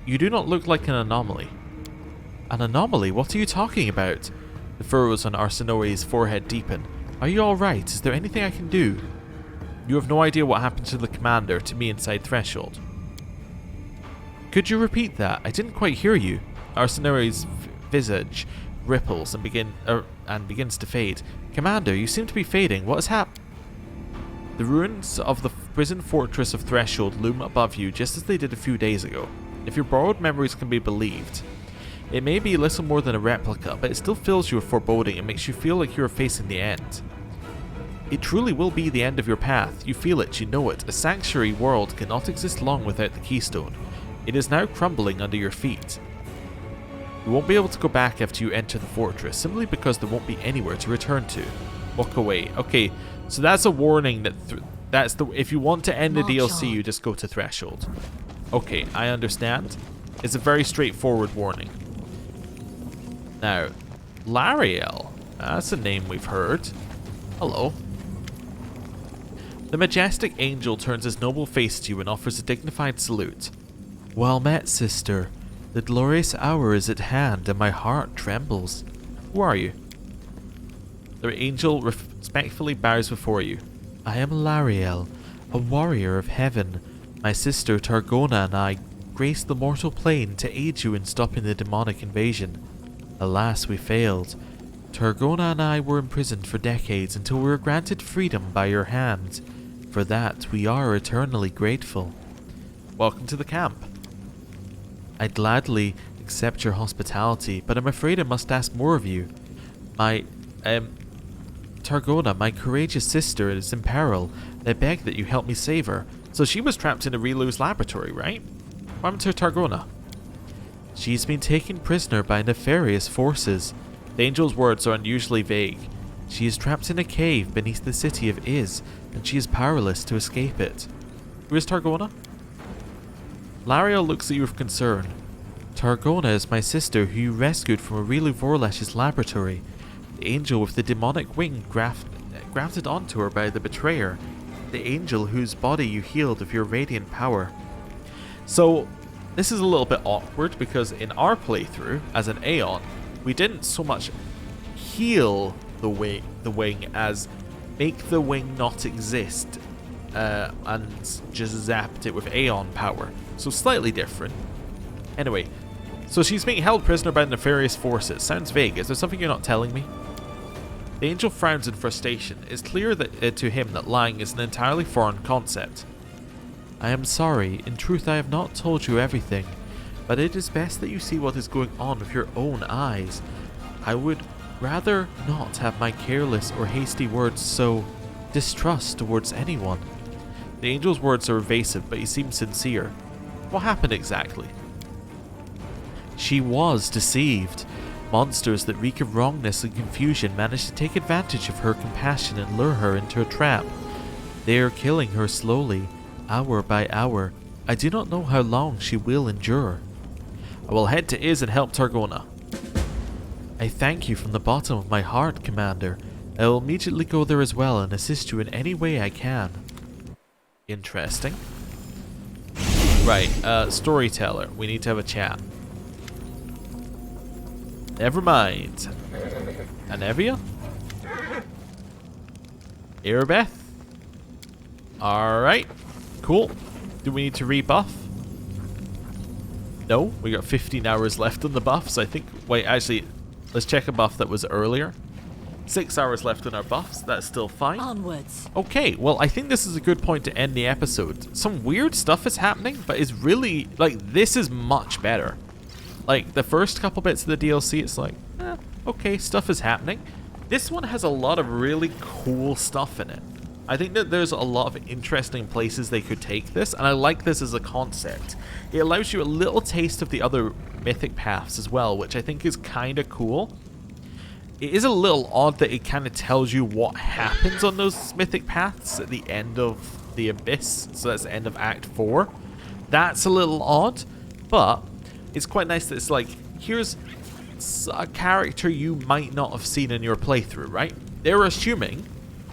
You do not look like an anomaly. An anomaly? What are you talking about? The furrows on Arsinoe's forehead deepen. Are you alright? Is there anything I can do? You have no idea what happened to the commander, to me inside Threshold. Could you repeat that? I didn't quite hear you. Arsinoe's visage ripples and begins to fade. Commander, you seem to be fading. What has happened? The ruins of the prison fortress of Threshold loom above you just as they did a few days ago. If your borrowed memories can be believed, it may be little more than a replica, but it still fills you with foreboding and makes you feel like you are facing the end. It truly will be the end of your path. You feel it, you know it. A sanctuary world cannot exist long without the keystone. It is now crumbling under your feet. You won't be able to go back after you enter the fortress, simply because there won't be anywhere to return to. Walk away. Okay, so that's a warning that if you want to end the DLC, you just go to Threshold. Okay, I understand. It's a very straightforward warning. Now, Lariel. That's a name we've heard. Hello. The majestic angel turns his noble face to you and offers a dignified salute. Well met, sister. The glorious hour is at hand and my heart trembles. Who are you? The angel respectfully bows before you. I am Lariel, a warrior of heaven. My sister Targona and I graced the mortal plane to aid you in stopping the demonic invasion. Alas, we failed. Targona and I were imprisoned for decades until we were granted freedom by your hand. For that, we are eternally grateful. Welcome to the camp. I'd gladly accept your hospitality, but I'm afraid I must ask more of you. Targona, my courageous sister, is in peril. I beg that you help me save her. So she was trapped in Areelu's laboratory, right? What happened to Targona? She's been taken prisoner by nefarious forces. The angel's words are unusually vague. She is trapped in a cave beneath the city of Iz, and she is powerless to escape it. Who is Targona? Lariel looks at you with concern. Targona is my sister who you rescued from Areelu Vorlesh's laboratory. The angel with the demonic wing grafted onto her by the betrayer. The angel whose body you healed with your radiant power. So, this is a little bit awkward because in our playthrough, as an Aeon, we didn't so much heal the wing as make the wing not exist and just zapped it with Aeon power. So slightly different. Anyway, so she's being held prisoner by nefarious forces. Sounds vague. Is there something you're not telling me? The angel frowns in frustration. It's clear that to him that lying is an entirely foreign concept. I am sorry. In truth, I have not told you everything, but it is best that you see what is going on with your own eyes. I would rather not have my careless or hasty words sow distrust towards anyone. The angel's words are evasive, but he seems sincere. What happened exactly? She was deceived. Monsters that reek of wrongness and confusion managed to take advantage of her compassion and lure her into a trap. They are killing her slowly, hour by hour. I do not know how long she will endure. I will head to Iz and help Targona. I thank you from the bottom of my heart, Commander. I will immediately go there as well and assist you in any way I can. Interesting. Right, storyteller. We need to have a chat. Never mind. Anevia? Erebeth? Alright. Cool. Do we need to rebuff? No, we got 15 hours left on the buffs. I think... Wait, actually, let's check a buff that was earlier. 6 hours left on our buffs. That's still fine. Onwards. Okay, well, I think this is a good point to end the episode. Some weird stuff is happening, but it's really... Like, this is much better. Like, the first couple bits of the DLC, it's like, okay, stuff is happening. This one has a lot of really cool stuff in it. I think that there's a lot of interesting places they could take this, and I like this as a concept. It allows you a little taste of the other mythic paths as well, which I think is kind of cool. It is a little odd that it kind of tells you what happens on those mythic paths at the end of the Abyss, so that's the end of Act 4. That's a little odd, but it's quite nice that it's like, here's a character you might not have seen in your playthrough, right? They're assuming,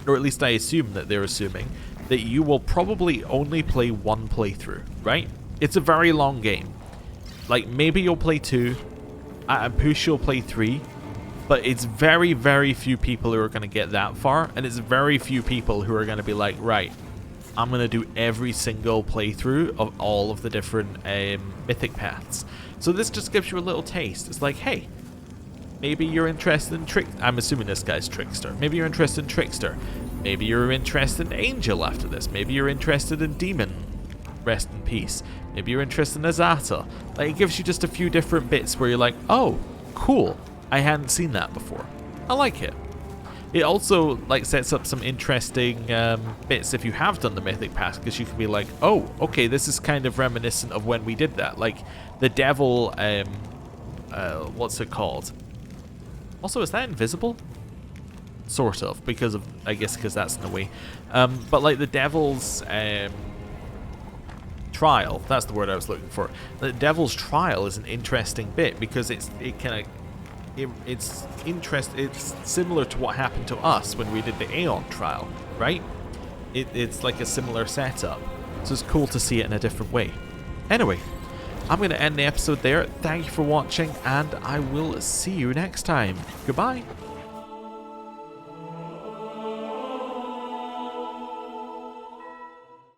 or at least I assume that they're assuming, that you will probably only play one playthrough, right? It's a very long game. Like, maybe you'll play 2, at a push you'll play 3, but it's very, very few people who are going to get that far, and it's very few people who are going to be like, right, I'm going to do every single playthrough of all of the different mythic paths. So this just gives you a little taste. It's like, hey, maybe you're interested in I'm assuming this guy's Trickster. Maybe you're interested in Trickster. Maybe you're interested in Angel after this. Maybe you're interested in Demon. Rest in peace. Maybe you're interested in Azata. Like, it gives you just a few different bits where you're like, oh, cool. I hadn't seen that before. I like it. It also like sets up some interesting bits if you have done the mythic path, because you can be like, oh, okay, this is kind of reminiscent of when we did that. Like the devil, what's it called? Also, is that invisible? Sort of, because of, I guess, because that's in the way. But like the devil's trial, that's the word I was looking for. The devil's trial is an interesting bit because it's similar to what happened to us when we did the Aeon trial, right? It's like a similar setup, so it's cool to see it in a different way. Anyway, I'm going to end the episode there. Thank you for watching, and I will see you next time. Goodbye.